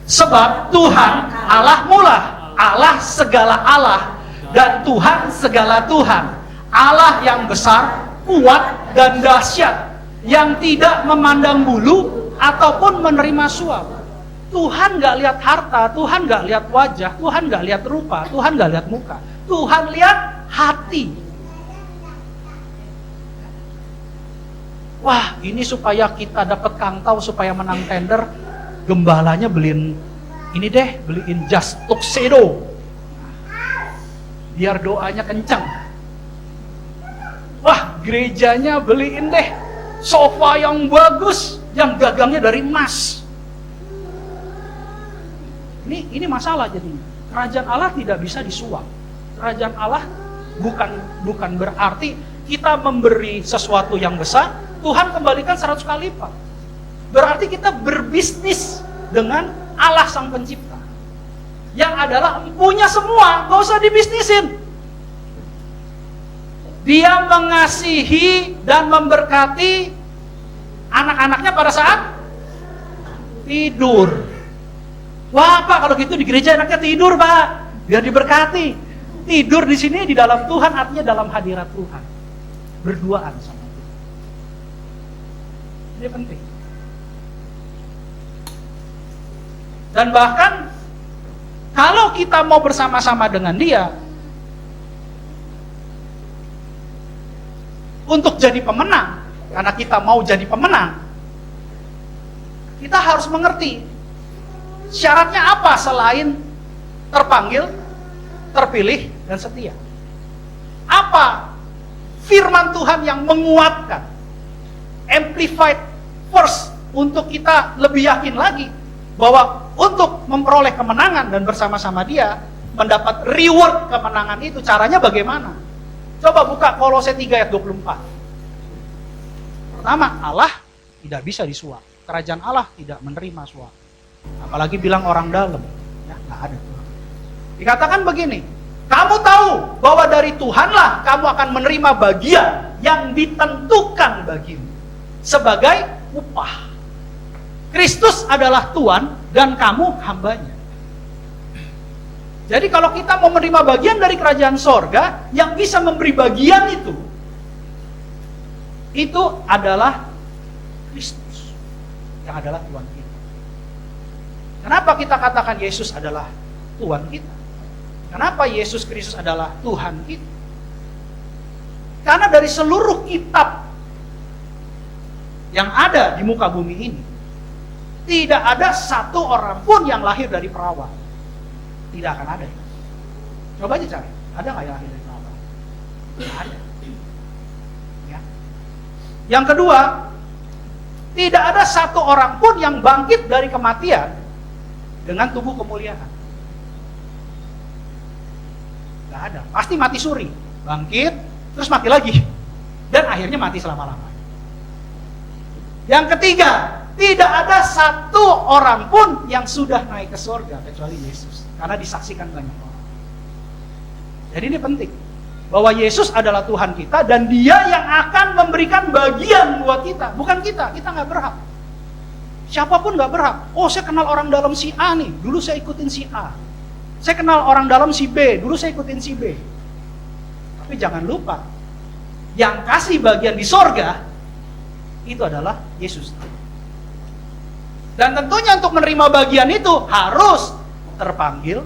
Sebab Tuhan Allah mula, Allah segala Allah, dan Tuhan segala Tuhan. Allah yang besar, kuat, dan dahsyat, yang tidak memandang bulu ataupun menerima suap. Tuhan gak lihat harta, Tuhan gak lihat wajah, Tuhan gak lihat rupa, Tuhan gak lihat muka. Tuhan lihat hati. Wah, ini supaya kita dapat kangkau, supaya menang tender, gembalanya beliin ini deh, beliin jas tuxedo. Biar doanya kencang. Wah, gerejanya beliin deh sofa yang bagus, yang gagangnya dari emas. Ini masalah jadinya. Kerajaan Allah tidak bisa disuap. Kerajaan Allah bukan berarti kita memberi sesuatu yang besar, Tuhan kembalikan 100 kali lipat. Berarti kita berbisnis dengan Allah Sang Pencipta, yang adalah empunya semua, gak usah dibisnisin. Dia mengasihi dan memberkati anak-anaknya pada saat tidur. Wah Pak, kalau gitu di gereja anaknya tidur Pak, biar diberkati. Tidur di sini di dalam Tuhan artinya dalam hadirat Tuhan, berduaan sama Tuhan. Ini penting. Dan bahkan kalau kita mau bersama-sama dengan Dia untuk jadi pemenang, karena kita mau jadi pemenang, kita harus mengerti syaratnya apa selain terpanggil, terpilih, dan setia. Apa firman Tuhan yang menguatkan, amplified verse, untuk kita lebih yakin lagi bahwa untuk memperoleh kemenangan dan bersama-sama Dia mendapat reward kemenangan itu, caranya bagaimana? Coba buka Kolose 3 ayat 24. Pertama, Allah tidak bisa disuap. Kerajaan Allah tidak menerima suap. Apalagi bilang orang dalam, ya nggak ada. Dikatakan begini, kamu tahu bahwa dari Tuhanlah kamu akan menerima bagian yang ditentukan bagimu sebagai upah. Kristus adalah Tuhan dan kamu hambanya. Jadi kalau kita mau menerima bagian dari kerajaan sorga, yang bisa memberi bagian itu adalah Kristus, yang adalah Tuhan kita. Kenapa kita katakan Yesus adalah Tuhan kita? Kenapa Yesus Kristus adalah Tuhan kita? Karena dari seluruh kitab yang ada di muka bumi ini, tidak ada satu orang pun yang lahir dari perawan. Tidak akan ada. Coba aja cari, ada nggak yang lahir dari perawan? Tidak ada. Ya. Yang kedua, tidak ada satu orang pun yang bangkit dari kematian dengan tubuh kemuliaan. Gak ada, pasti mati suri, bangkit, terus mati lagi, dan akhirnya mati selama-lamanya. Yang ketiga, tidak ada satu orang pun yang sudah naik ke surga kecuali Yesus, karena disaksikan banyak orang. Jadi ini penting, bahwa Yesus adalah Tuhan kita dan Dia yang akan memberikan bagian buat kita, bukan kita nggak berhak. Siapapun gak berhak. Oh, saya kenal orang dalam si A nih, dulu saya ikutin si A. Saya kenal orang dalam si B, dulu saya ikutin si B. Tapi jangan lupa, yang kasih bagian di sorga itu adalah Yesus. Dan tentunya untuk menerima bagian itu harus terpanggil,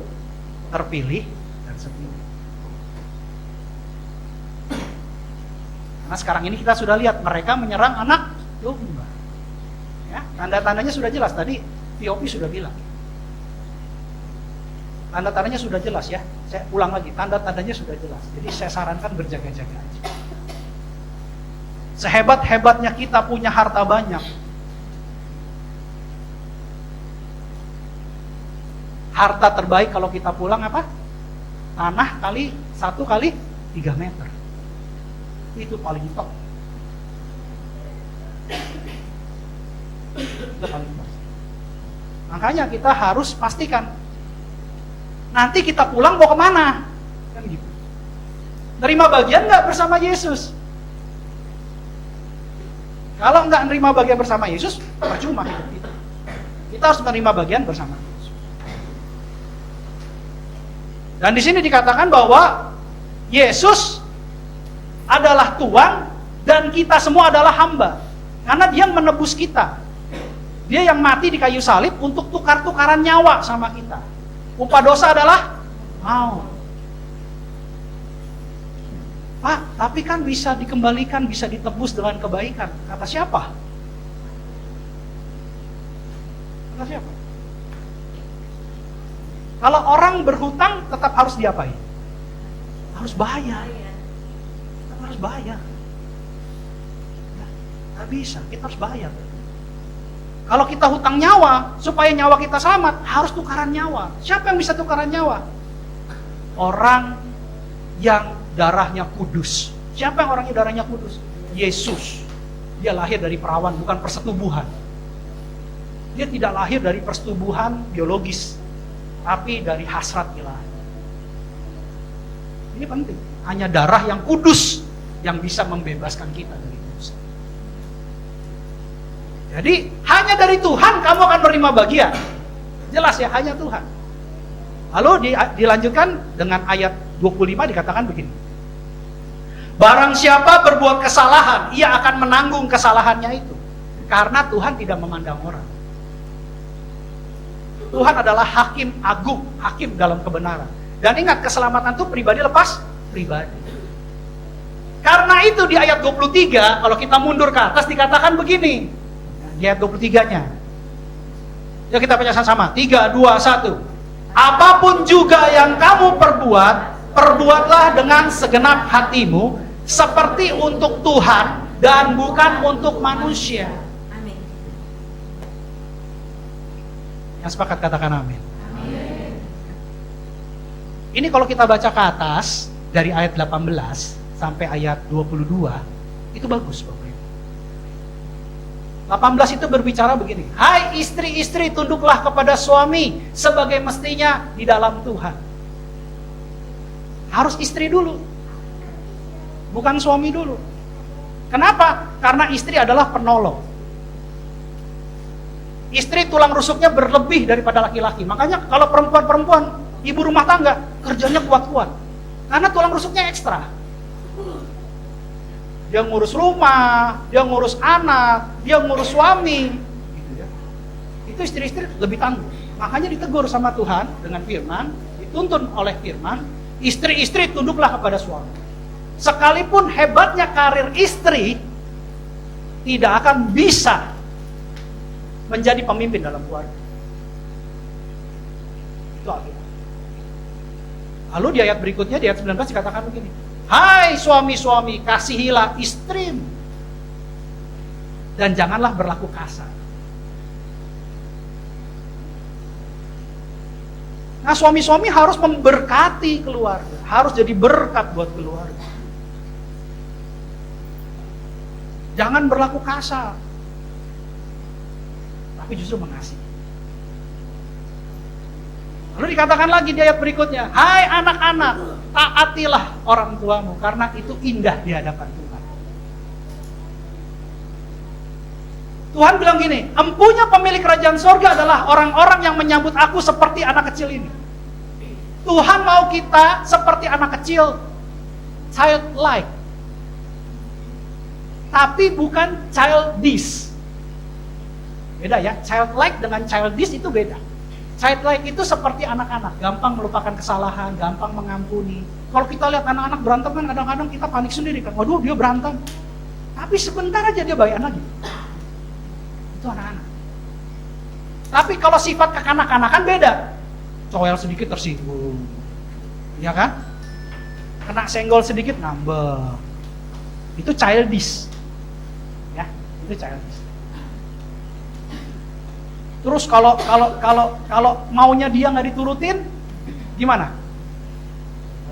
terpilih, dan setia. Karena sekarang ini kita sudah lihat mereka menyerang anak domba. Ya, tanda-tandanya sudah jelas, tadi POP sudah bilang. Tanda-tandanya sudah jelas ya. Saya ulang lagi, tanda-tandanya sudah jelas. Jadi saya sarankan berjaga-jaga aja. Sehebat-hebatnya kita punya harta banyak, harta terbaik kalau kita pulang apa? Tanah kali 1 kali 3 meter. Itu paling top. Makanya kita harus pastikan nanti kita pulang mau kemana, kan gitu. Terima bagian nggak bersama Yesus? Kalau nggak nerima bagian bersama Yesus, percuma hidup kita. Kita harus menerima bagian bersama Yesus. Dan di sini dikatakan bahwa Yesus adalah Tuhan dan kita semua adalah hamba. Karena dia menebus kita. Dia yang mati di kayu salib untuk tukar-tukaran nyawa sama kita. Upah dosa adalah maut. Pak, tapi kan bisa dikembalikan, bisa ditebus dengan kebaikan. Kata siapa? Kata siapa? Kalau orang berhutang tetap harus diapain? Harus bayar. Tetap harus bayar. Nggak bisa, kita harus bayar. Kalau kita hutang nyawa, supaya nyawa kita selamat, harus tukaran nyawa. Siapa yang bisa tukaran nyawa? Orang yang darahnya kudus. Siapa yang orangnya darahnya kudus? Yesus. Dia lahir dari perawan, bukan persetubuhan. Dia tidak lahir dari persetubuhan biologis, tapi dari hasrat ilahi. Ini penting. Hanya darah yang kudus yang bisa membebaskan kita dari dosa. Jadi hanya dari Tuhan kamu akan menerima bagian. Jelas ya, hanya Tuhan. Lalu dilanjutkan dengan ayat 25 dikatakan begini. Barang siapa berbuat kesalahan, ia akan menanggung kesalahannya itu. Karena Tuhan tidak memandang orang. Tuhan adalah hakim agung, hakim dalam kebenaran. Dan ingat, keselamatan itu pribadi lepas pribadi. Karena itu di ayat 23, kalau kita mundur ke atas dikatakan begini. Di ayat 23-nya. Ya kita baca sama-sama. 3, 2, 1. Apapun juga yang kamu perbuat, perbuatlah dengan segenap hatimu, seperti untuk Tuhan dan bukan untuk manusia. Amin. Yang sepakat katakan amin. Ini kalau kita baca ke atas dari ayat 18 sampai ayat 22, itu bagus Bapak. 18 itu berbicara begini. Hai istri-istri, tunduklah kepada suami sebagai mestinya di dalam Tuhan. Harus istri dulu, bukan suami dulu. Kenapa? Karena istri adalah penolong. Istri tulang rusuknya berlebih daripada laki-laki. Makanya kalau perempuan-perempuan, ibu rumah tangga, kerjanya kuat-kuat. Karena tulang rusuknya ekstra. Dia ngurus rumah, dia ngurus anak, dia ngurus suami. Gitu ya. Itu istri-istri lebih tangguh. Makanya ditegur sama Tuhan dengan firman, dituntun oleh firman, istri-istri tunduklah kepada suami. Sekalipun hebatnya karir istri, tidak akan bisa menjadi pemimpin dalam keluarga. Itu Alkitab. Lalu di ayat berikutnya, di ayat 19 dikatakan begini. Hai suami-suami, kasihilah istrimu dan janganlah berlaku kasar. Nah, suami-suami harus memberkati keluarga, harus jadi berkat buat keluarga. Jangan berlaku kasar, tapi justru mengasihi. Lalu dikatakan lagi di ayat berikutnya, hai anak-anak, taatilah orang tuamu, karena itu indah di hadapan Tuhan. Tuhan bilang gini, empunya pemilik kerajaan sorga adalah orang-orang yang menyambut aku seperti anak kecil ini. Tuhan mau kita seperti anak kecil, childlike. Tapi bukan childish. Beda ya, childlike dengan childish itu beda. Childlike itu seperti anak-anak, gampang melupakan kesalahan, gampang mengampuni. Kalau kita lihat anak-anak berantem kan kadang-kadang kita panik sendiri kan, waduh dia berantem. Tapi sebentar aja dia baik lagi. Itu anak-anak. Tapi kalau sifat kekanak-kanakan beda. Coel sedikit tersinggung, ya kan? Kena senggol sedikit ngambek. Itu childish, ya, itu childish. Terus kalau maunya dia nggak diturutin, gimana?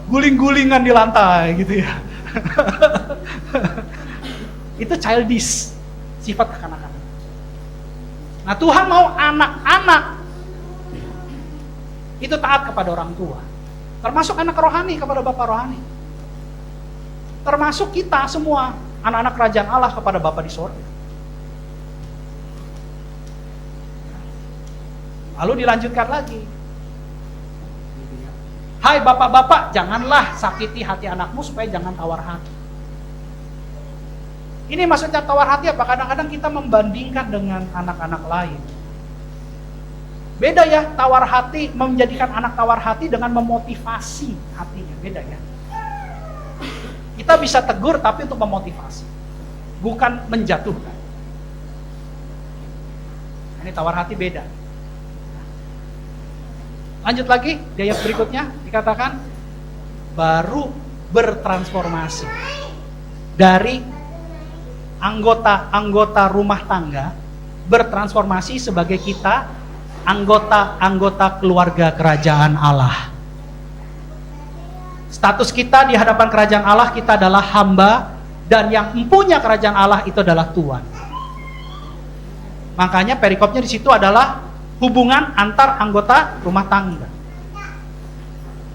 Guling-gulingan di lantai gitu ya. Itu childish, sifat kekanak-kanakan. Nah Tuhan mau anak-anak itu taat kepada orang tua, termasuk anak rohani kepada bapak rohani, termasuk kita semua anak-anak kerajaan Allah kepada Bapa di sorga. Lalu dilanjutkan lagi. Hai bapak-bapak, janganlah sakiti hati anakmu supaya jangan tawar hati. Ini maksudnya tawar hati apa? Kadang-kadang kita membandingkan dengan anak-anak lain. Beda ya, tawar hati, menjadikan anak tawar hati dengan memotivasi hatinya. Beda ya. Kita bisa tegur tapi untuk memotivasi, bukan menjatuhkan. Ini tawar hati beda. Lanjut lagi, di ayat berikutnya dikatakan baru bertransformasi dari anggota-anggota rumah tangga bertransformasi sebagai kita anggota-anggota keluarga kerajaan Allah. Status kita di hadapan kerajaan Allah, kita adalah hamba, dan yang mempunyai kerajaan Allah itu adalah Tuhan. Makanya perikopnya di situ adalah hubungan antar anggota rumah tangga.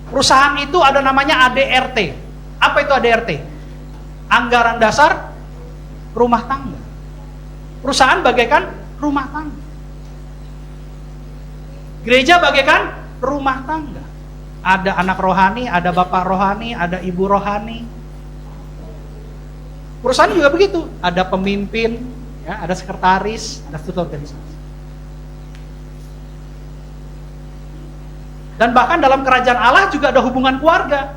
Perusahaan itu ada namanya ADRT. Apa itu ADRT? Anggaran dasar rumah tangga. Perusahaan bagaikan rumah tangga. Gereja bagaikan rumah tangga. Ada anak rohani, ada bapak rohani, ada ibu rohani. Perusahaan juga begitu. Ada pemimpin, ya, ada sekretaris, ada struktur organisasi. Dan bahkan dalam kerajaan Allah juga ada hubungan keluarga.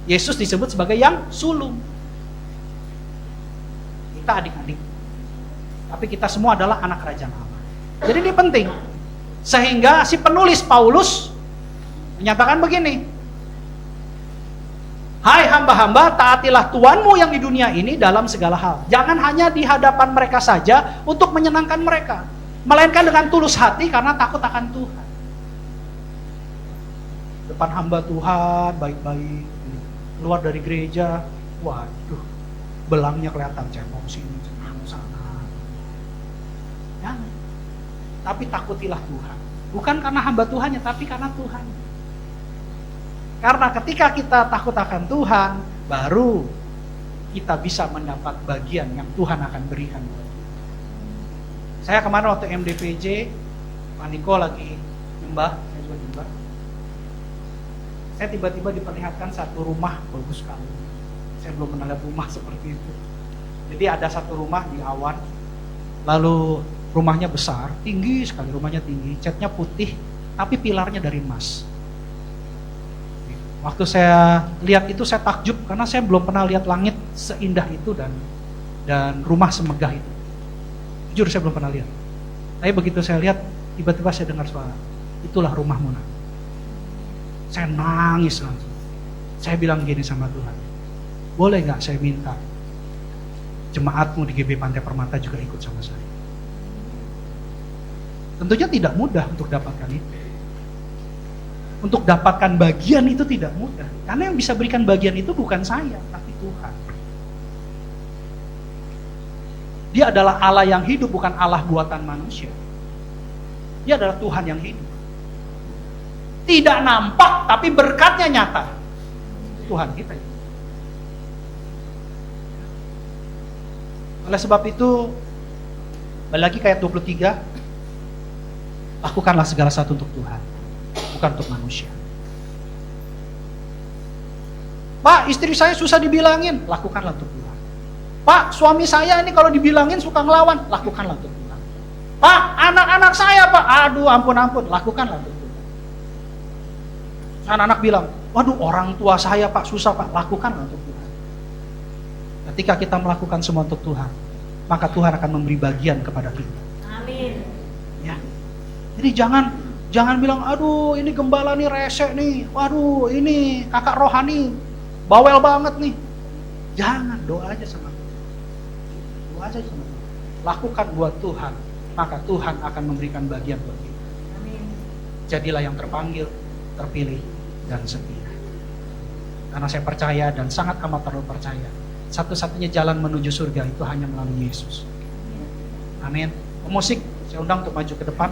Yesus disebut sebagai yang sulung. Kita adik-adik. Tapi kita semua adalah anak kerajaan Allah. Jadi ini penting. Sehingga si penulis Paulus menyatakan begini. Hai hamba-hamba, taatilah Tuhanmu yang di dunia ini dalam segala hal. Jangan hanya di hadapan mereka saja untuk menyenangkan mereka, melainkan dengan tulus hati karena takut akan Tuhan. Depan hamba Tuhan baik-baik, keluar dari gereja, waduh, belangnya kelihatan, cemong sini, cemong sana. Jangan. Tapi takutilah Tuhan. Bukan karena hamba Tuhannya, tapi karena Tuhan. Karena ketika kita takut akan Tuhan, baru kita bisa mendapat bagian yang Tuhan akan berikan. Saya kemarin waktu MDPJ, Pak Niko lagi nyembah, saya juga nyembah. Saya tiba-tiba diperlihatkan satu rumah bagus sekali. Saya belum pernah lihat rumah seperti itu. Jadi ada satu rumah di awan, lalu rumahnya besar, tinggi sekali, rumahnya tinggi, catnya putih, tapi pilarnya dari emas. Waktu saya lihat itu saya takjub karena saya belum pernah lihat langit seindah itu dan rumah semegah itu. Jujur saya belum pernah lihat. Tapi begitu saya lihat, tiba-tiba saya dengar suara, itulah rumahmu nak. Saya nangis langsung. Saya bilang gini sama Tuhan, boleh gak saya minta jemaatmu di GB Pantai Permata juga ikut sama saya? Tentunya tidak mudah untuk dapatkan itu. Untuk dapatkan bagian itu tidak mudah. Karena yang bisa berikan bagian itu bukan saya, tapi Tuhan. Dia adalah Allah yang hidup, bukan Allah buatan manusia. Dia adalah Tuhan yang hidup. Tidak nampak, tapi berkatnya nyata. Tuhan kita. Oleh sebab itu, balik lagi ke ayat 23, lakukanlah segala sesuatu untuk Tuhan, bukan untuk manusia. Pak, istri saya susah dibilangin, lakukanlah untuk Tuhan. Pak, suami saya ini kalau dibilangin suka ngelawan, lakukanlah untuk Tuhan. Pak, anak-anak saya Pak, aduh ampun, lakukanlah untuk Tuhan. Anak-anak bilang, waduh orang tua saya Pak susah Pak, lakukanlah untuk Tuhan. Ketika kita melakukan semua untuk Tuhan, maka Tuhan akan memberi bagian kepada kita. Amin. Ya. Jadi jangan bilang, aduh ini gembala nih rese nih, waduh ini kakak rohani bawel banget nih. Jangan, doa aja sama Tuhan. Doa aja sama Tuhan. Lakukan buat Tuhan, maka Tuhan akan memberikan bagian buat kita. Amin. Jadilah yang terpanggil, terpilih, dan setia. Karena saya percaya dan sangat amat terlalu percaya, satu-satunya jalan menuju surga itu hanya melalui Yesus. Amin. Pemusik, saya undang untuk maju ke depan.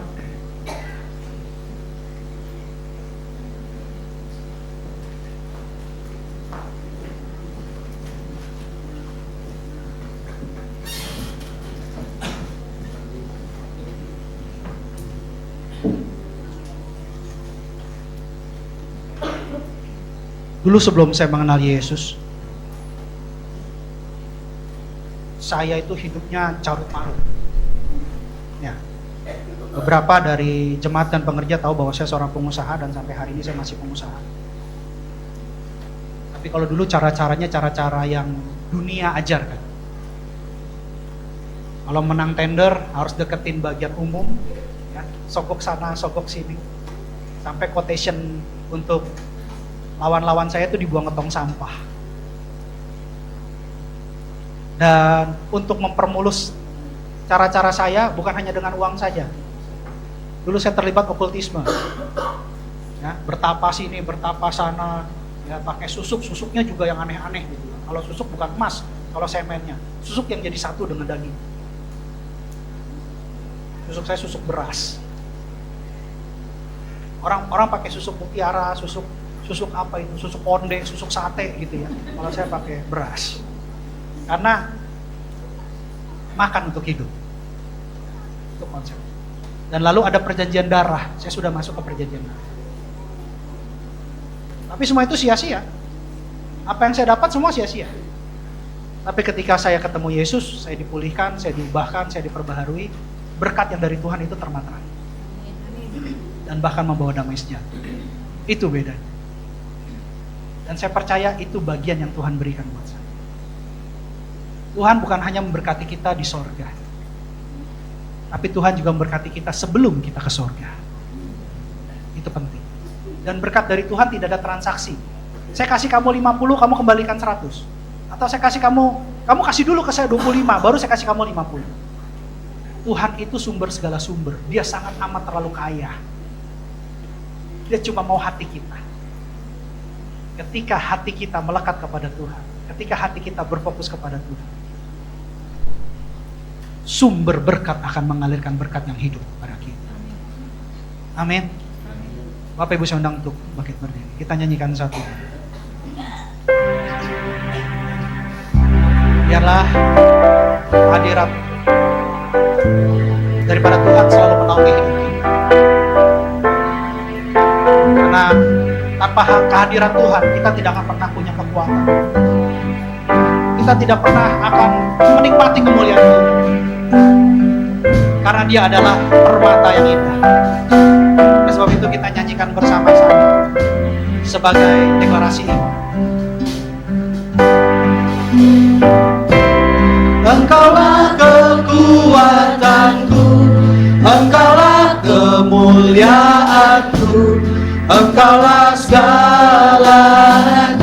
Dulu sebelum saya mengenal Yesus, saya itu hidupnya carut marut. Ya. Beberapa dari jemaat dan pengerja tahu bahwa saya seorang pengusaha dan sampai hari ini saya masih pengusaha. Tapi kalau dulu cara-caranya cara-cara yang dunia ajarkan. Kalau menang tender harus deketin bagian umum, ya, sogok sana, sogok sini. Sampai quotation untuk lawan-lawan saya itu dibuang ke tong sampah. Dan untuk mempermulus cara-cara saya bukan hanya dengan uang saja. Dulu saya terlibat okultisme. Ya, bertapa sini, bertapa sana, ya, pakai susuknya juga yang aneh-aneh gitu. Kalau susuk bukan emas, kalau semennya. Susuk yang jadi satu dengan daging. Susuk saya susuk beras. Orang pakai susuk mutiara, susuk apa itu, susuk onde, susuk sate gitu ya. Kalau saya pakai beras. Karena makan untuk hidup. Itu konsep. Dan lalu ada perjanjian darah. Saya sudah masuk ke perjanjian darah. Tapi semua itu sia-sia. Apa yang saya dapat semua sia-sia. Tapi ketika saya ketemu Yesus, saya dipulihkan, saya diubahkan, saya diperbaharui. Berkat yang dari Tuhan itu termaterai. Dan bahkan membawa damai sejahtera. Itu bedanya. Dan saya percaya itu bagian yang Tuhan berikan buat saya. Tuhan bukan hanya memberkati kita di sorga, tapi Tuhan juga memberkati kita sebelum kita ke sorga. Itu penting. Dan berkat dari Tuhan tidak ada transaksi. Saya kasih kamu 50, kamu kembalikan 100. Atau saya kasih kamu kasih dulu ke saya 25, baru saya kasih kamu 50. Tuhan itu sumber segala sumber. Dia sangat amat terlalu kaya. Dia cuma mau hati kita. Ketika hati kita melekat kepada Tuhan, ketika hati kita berfokus kepada Tuhan, sumber berkat akan mengalirkan berkat yang hidup pada kita. Amin. Bapak Ibu saya undang untuk bangkit berdiri. Kita nyanyikan satu. Biarlah hadirat daripada Tuhan selalu menaungi hidup kita. Karena tanpa kehadiran Tuhan, kita tidak akan pernah punya kekuatan. Kita tidak pernah akan menikmati kemuliaan Tuhan. Karena Dia adalah permata yang indah. Oleh sebab itu kita nyanyikan bersama-sama sebagai deklarasi iman. Engkaulah kekuatanku, Engkaulah kemuliaanku, Engkaulah segalanya.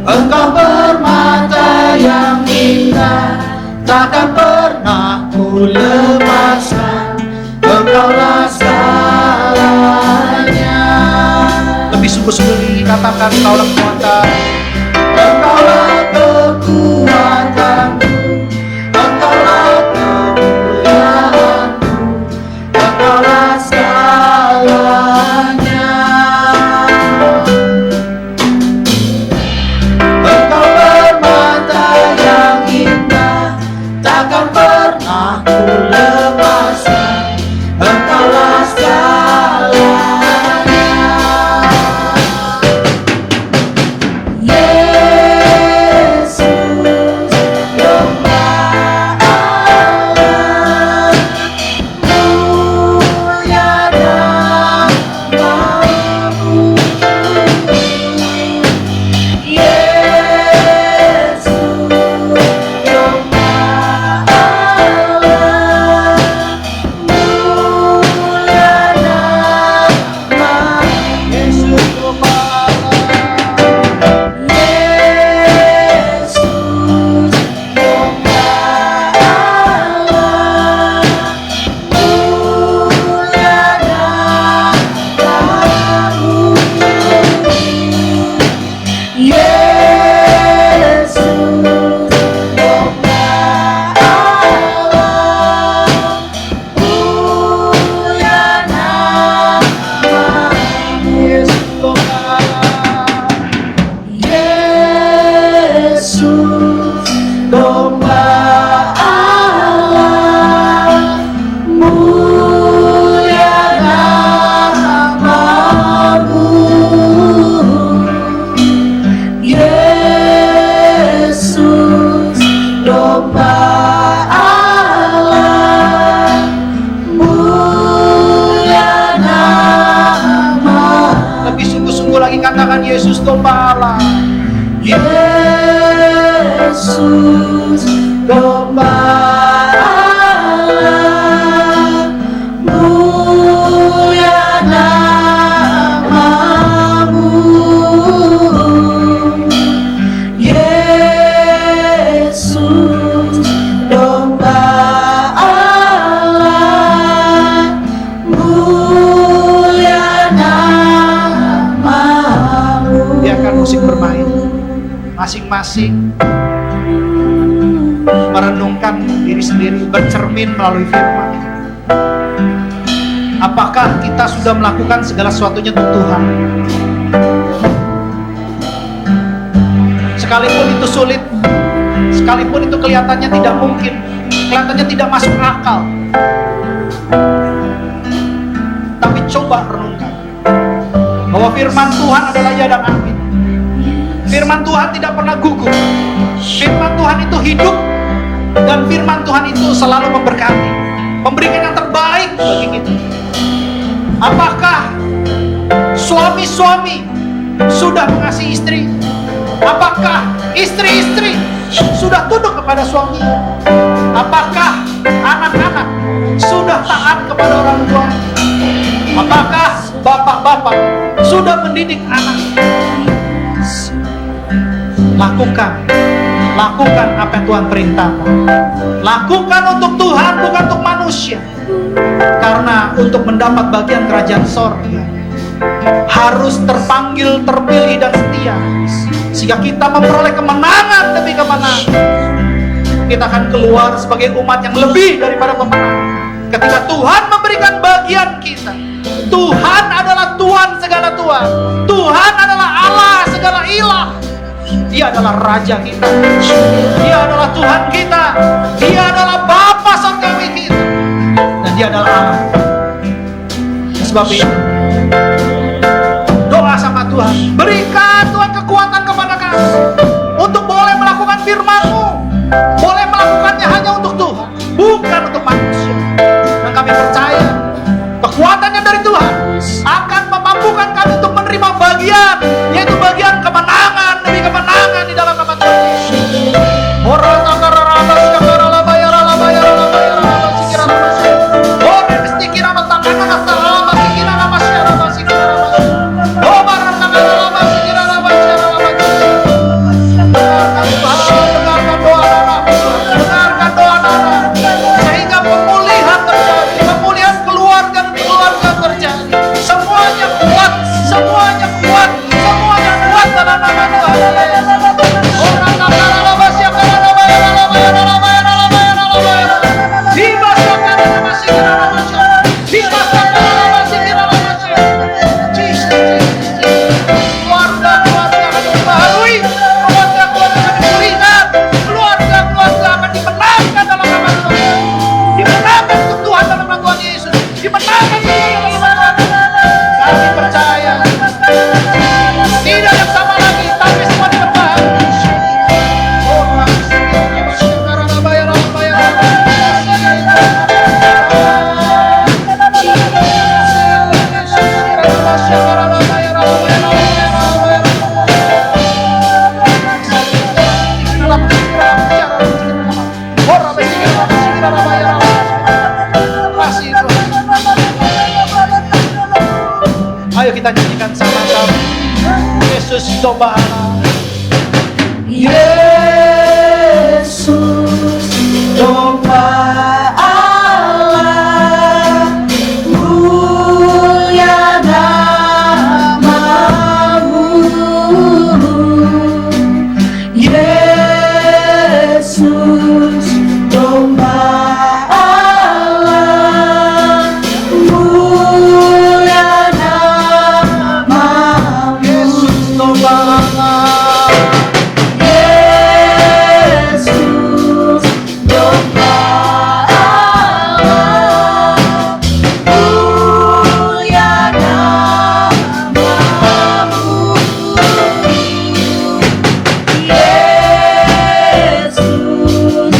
Engkau permata yang indah, takkan pernah ku lepaskan. Engkaulah segalanya. Lebih sungguh-sungguh dikatakan Engkaulah kekuatan, Engkaulah kekuatanku, Engkaulah kemuliaanku, Engkaulah segalanya. Engkau permata yang indah, takkan pernah ku lepaskan. Engkaulah segalanya. domba Allah, mulia nama. Lebih sungguh-sungguh lagi katakan Yesus domba Allah. Yesus domba Allah, mulia namamu. Yesus domba Allah, mulia namamu. Biarkan musik bermain. Masing-masing merenungkan diri sendiri, bercermin melalui firman. Apakah kita sudah melakukan segala sesuatunya untuk Tuhan? Sekalipun itu sulit, sekalipun itu kelihatannya tidak mungkin, kelihatannya tidak masuk akal, tapi coba renungkan bahwa firman Tuhan adalah ya dan amin. Firman Tuhan tidak pernah gugur. Firman Tuhan itu hidup, dan firman Tuhan itu selalu memberkati, memberikan yang terbaik bagi kita. Apakah suami-suami sudah mengasihi istri? Apakah istri-istri sudah tunduk kepada suami? Apakah anak-anak sudah taat kepada orang tua? Apakah bapak-bapak sudah mendidik anak? Lakukan apa yang Tuhan perintahkan. Lakukan untuk Tuhan, bukan untuk manusia. Karena untuk mendapat bagian kerajaan sorga harus terpanggil, terpilih, dan setia, sehingga kita memperoleh kemenangan demi kemenangan. Kita akan keluar sebagai umat yang lebih daripada pemenang ketika Tuhan memberikan bagian kita. Tuhan adalah Tuhan segala Tuhan. Tuhan adalah Allah segala ilah. Dia adalah Raja kita. Dia adalah Tuhan kita. Dia adalah Bapa surgawi kita. Dan Dia adalah Allah. Sebab itu, doa sama Tuhan. Berikan Tuhan kekuatan kepada kami untuk boleh melakukan firman-Mu. Boleh melakukannya hanya untuk Tuhan, bukan untuk manusia. Dan kami percaya kekuatannya dari Tuhan akan memampukan kami untuk menerima bagian, yaitu bagian kemenangan demi kemenangan di dalam nama Tuhan Yesus. Sehingga pemulihan terjadi, pemulihan keluarga dan keluarga terjadi. Semuanya kuat, semuanya kuat, semuanya kuat dalam nama Tuhan. Ayo kita nyanyikan sama-sama. Yesus domba Allah. Yesus domba Allah, mulia namamu. Yesus domba Allah, mulia namamu. Yesus domba Allah. Yesus domba Allah, mulia namamu. Yesus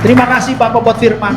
Terima kasih Bapak buat firman.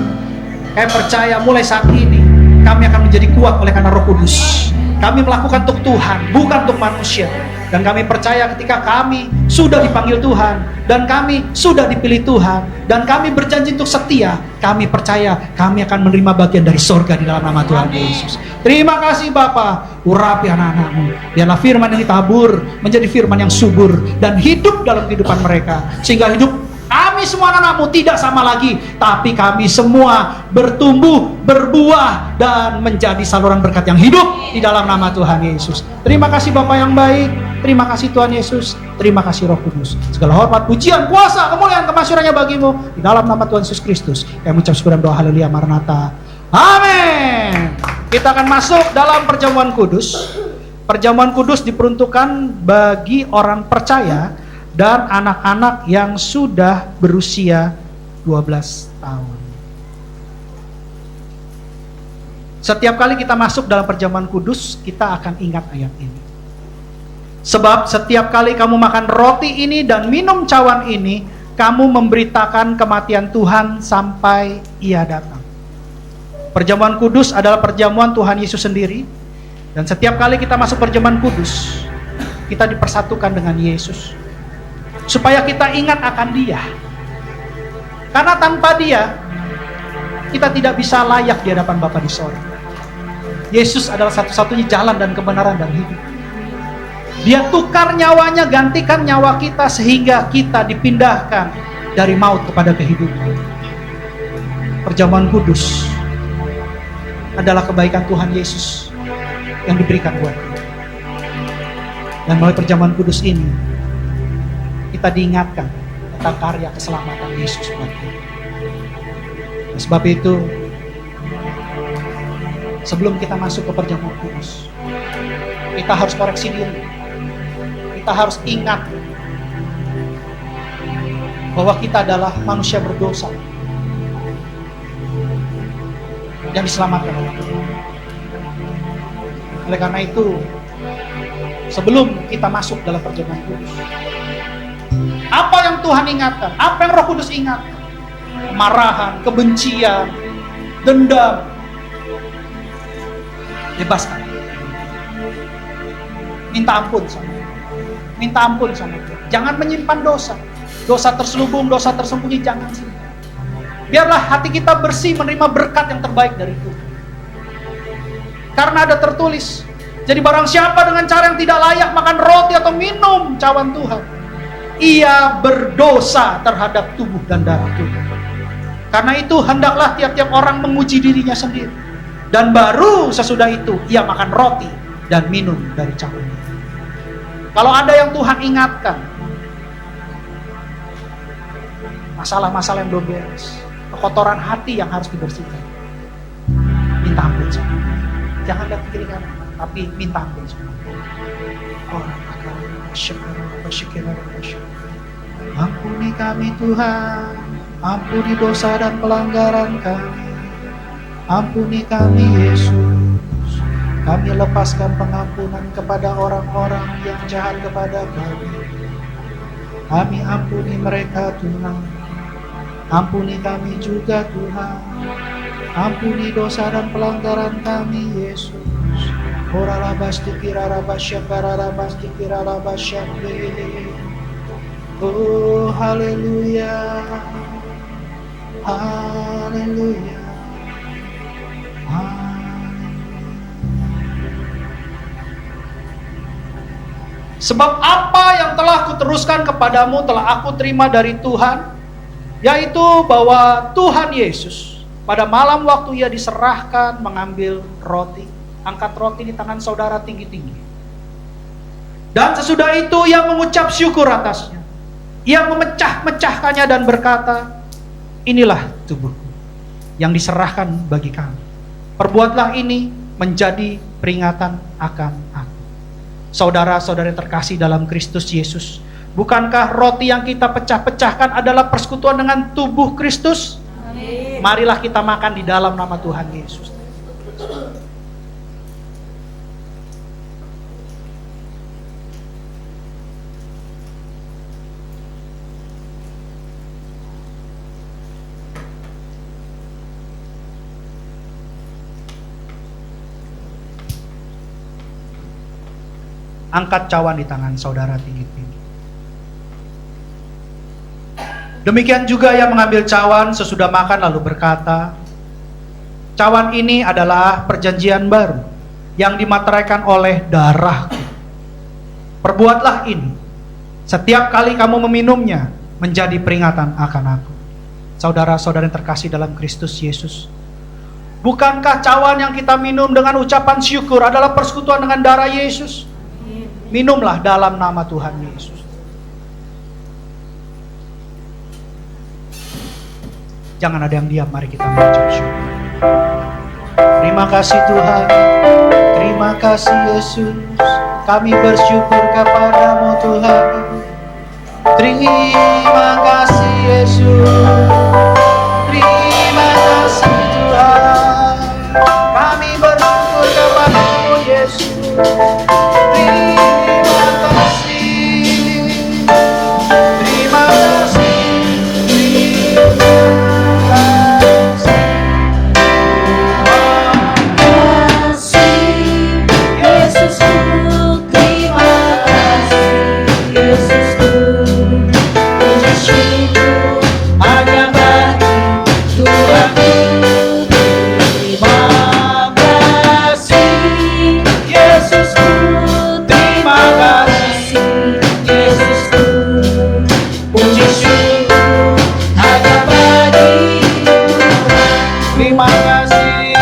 Kami percaya mulai saat ini kami akan menjadi kuat oleh karena Roh Kudus. Kami melakukan untuk Tuhan, bukan untuk manusia. Dan kami percaya ketika kami sudah dipanggil Tuhan, dan kami sudah dipilih Tuhan, dan kami berjanji untuk setia, kami percaya kami akan menerima bagian dari sorga di dalam nama Tuhan Yesus. Terima kasih Bapa, urapi anak-anak-Mu. Biarlah firman yang ditabur menjadi firman yang subur dan hidup dalam kehidupan mereka, sehingga hidup kami semua anak-anak-Mu tidak sama lagi, tapi kami semua bertumbuh, berbuah, dan menjadi saluran berkat yang hidup di dalam nama Tuhan Yesus. Terima kasih Bapa yang baik, terima kasih Tuhan Yesus, terima kasih Roh Kudus. Segala hormat, pujian, kuasa, kemuliaan, kemasyurannya bagimu di dalam nama Tuhan Yesus Kristus. Kami mengucap syukur dan doa haleluya Maranatha. Amin. Kita akan masuk dalam perjamuan kudus. Perjamuan kudus diperuntukkan bagi orang percaya dan anak-anak yang sudah berusia 12 tahun. Setiap kali kita masuk dalam perjamuan kudus, kita akan ingat ayat ini. Sebab setiap kali kamu makan roti ini dan minum cawan ini, kamu memberitakan kematian Tuhan sampai Ia datang. Perjamuan kudus adalah perjamuan Tuhan Yesus sendiri. Dan setiap kali kita masuk perjamuan kudus, kita dipersatukan dengan Yesus. Supaya kita ingat akan Dia. Karena tanpa Dia, kita tidak bisa layak di hadapan Bapa di sorga. Yesus adalah satu-satunya jalan dan kebenaran dan hidup. Dia tukar nyawanya, gantikan nyawa kita sehingga kita dipindahkan dari maut kepada kehidupan. Perjamuan kudus adalah kebaikan Tuhan Yesus yang diberikan buat kita. Dan melalui perjamuan kudus ini, kita diingatkan tentang karya keselamatan Yesus buat kita. Nah, sebab itu, sebelum kita masuk ke perjamuan kudus, kita harus koreksi diri. Kita harus ingat bahwa kita adalah manusia berdosa yang diselamatkan oleh Tuhan. Oleh karena itu, sebelum kita masuk dalam perjamuan kudus, apa yang Tuhan ingatkan? Apa yang Roh Kudus ingatkan? Kemarahan, kebencian, dendam, bebaskan. Minta ampun sama Dia. Minta ampun sama Dia. Jangan menyimpan dosa. Dosa terselubung, dosa tersembunyi, jangan simpan. Biarlah hati kita bersih menerima berkat yang terbaik dari Tuhan. Karena ada tertulis, jadi barang siapa dengan cara yang tidak layak makan roti atau minum cawan Tuhan, ia berdosa terhadap tubuh dan darah Tuhan. Karena itu hendaklah tiap-tiap orang menguji dirinya sendiri. Dan baru sesudah itu ia makan roti dan minum dari cawan. Kalau ada yang Tuhan ingatkan, masalah-masalah yang belum beres, kekotoran hati yang harus dibersihkan, minta ampun sama Dia. Jangan lihat kiri kanan, tapi minta ampun sama Dia. Ampuni kami Tuhan, ampuni dosa dan pelanggaran kami. Ampuni kami Yesus, kami lepaskan pengampunan kepada orang-orang yang jahat kepada kami. Kami ampuni mereka Tuhan, ampuni kami juga Tuhan. Ampuni dosa dan pelanggaran kami Yesus. Oh haleluya, haleluya. Sebab apa yang telah kuteruskan kepadamu telah aku terima dari Tuhan, yaitu bahwa Tuhan Yesus pada malam waktu Ia diserahkan mengambil roti, angkat roti di tangan saudara tinggi-tinggi. Dan sesudah itu Ia mengucap syukur atasnya. Ia memecah-mecahkannya dan berkata, inilah tubuhku yang diserahkan bagi kamu. Perbuatlah ini menjadi peringatan akan aku. Saudara-saudara yang terkasih dalam Kristus Yesus, bukankah roti yang kita pecah-pecahkan adalah persekutuan dengan tubuh Kristus? Amin. Marilah kita makan di dalam nama Tuhan Yesus. Angkat cawan di tangan saudara tinggi-tinggi. Demikian juga yang mengambil cawan sesudah makan lalu berkata, cawan ini adalah perjanjian baru yang dimateraikan oleh darahku. Perbuatlah ini setiap kali kamu meminumnya menjadi peringatan akan aku. Saudara-saudara yang terkasih dalam Kristus Yesus, bukankah cawan yang kita minum dengan ucapan syukur adalah persekutuan dengan darah Yesus? Minumlah dalam nama Tuhan Yesus. Jangan ada yang diam, mari kita mengucap syukur. Terima kasih Tuhan, terima kasih Yesus. Kami bersyukur kepadamu Tuhan. Terima kasih Yesus, terima kasih Tuhan. Kami bersyukur kepadamu Yesus. Terima kasih, terima kasih,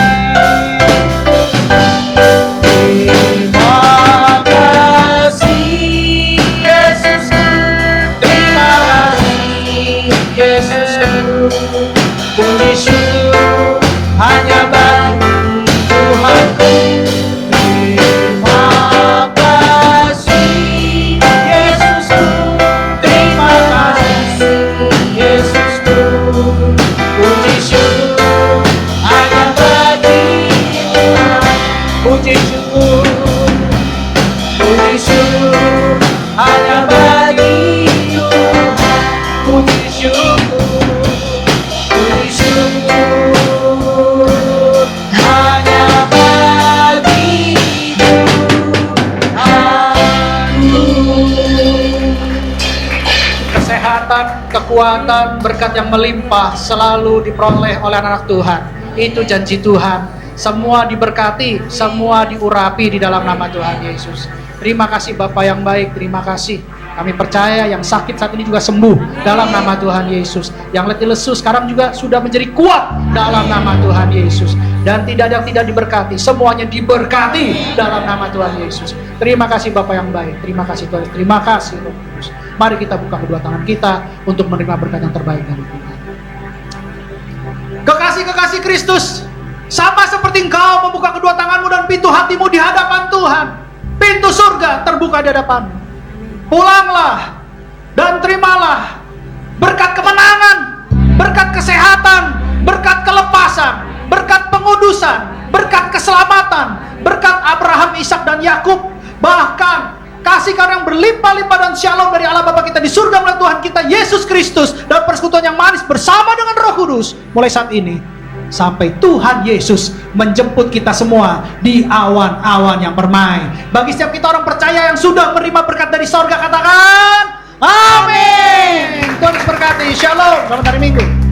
kekuatan, berkat yang melimpah selalu diperoleh oleh anak Tuhan. Itu janji Tuhan. Semua diberkati, semua diurapi di dalam nama Tuhan Yesus. Terima kasih Bapa yang baik, terima kasih. Kami percaya yang sakit saat ini juga sembuh dalam nama Tuhan Yesus. Yang letih lesu sekarang juga sudah menjadi kuat dalam nama Tuhan Yesus. Dan tidak ada yang tidak diberkati, semuanya diberkati dalam nama Tuhan Yesus. Terima kasih Bapa yang baik, terima kasih Tuhan, terima kasih Roh Kudus. Mari kita buka kedua tangan kita untuk menerima berkat yang terbaik dari Tuhan. Kekasih-kekasih Kristus, sama seperti engkau membuka kedua tanganmu dan pintu hatimu di hadapan Tuhan, pintu surga terbuka di hadapanmu. Pulanglah dan terimalah berkat kemenangan, berkat kesehatan, berkat kelepasan, berkat pengudusan, berkat keselamatan, berkat Abraham, Ishak dan Yakub, bahkan kasih karunia yang berlimpah-limpah dan shalom dari Allah Bapa kita di surga melalui Tuhan kita Yesus Kristus dan persekutuan yang manis bersama dengan Roh Kudus mulai saat ini sampai Tuhan Yesus menjemput kita semua di awan-awan yang permai. Bagi setiap kita orang percaya yang sudah menerima berkat dari sorga, katakan amin. Tuhan berkati. Shalom. Selamat hari Minggu.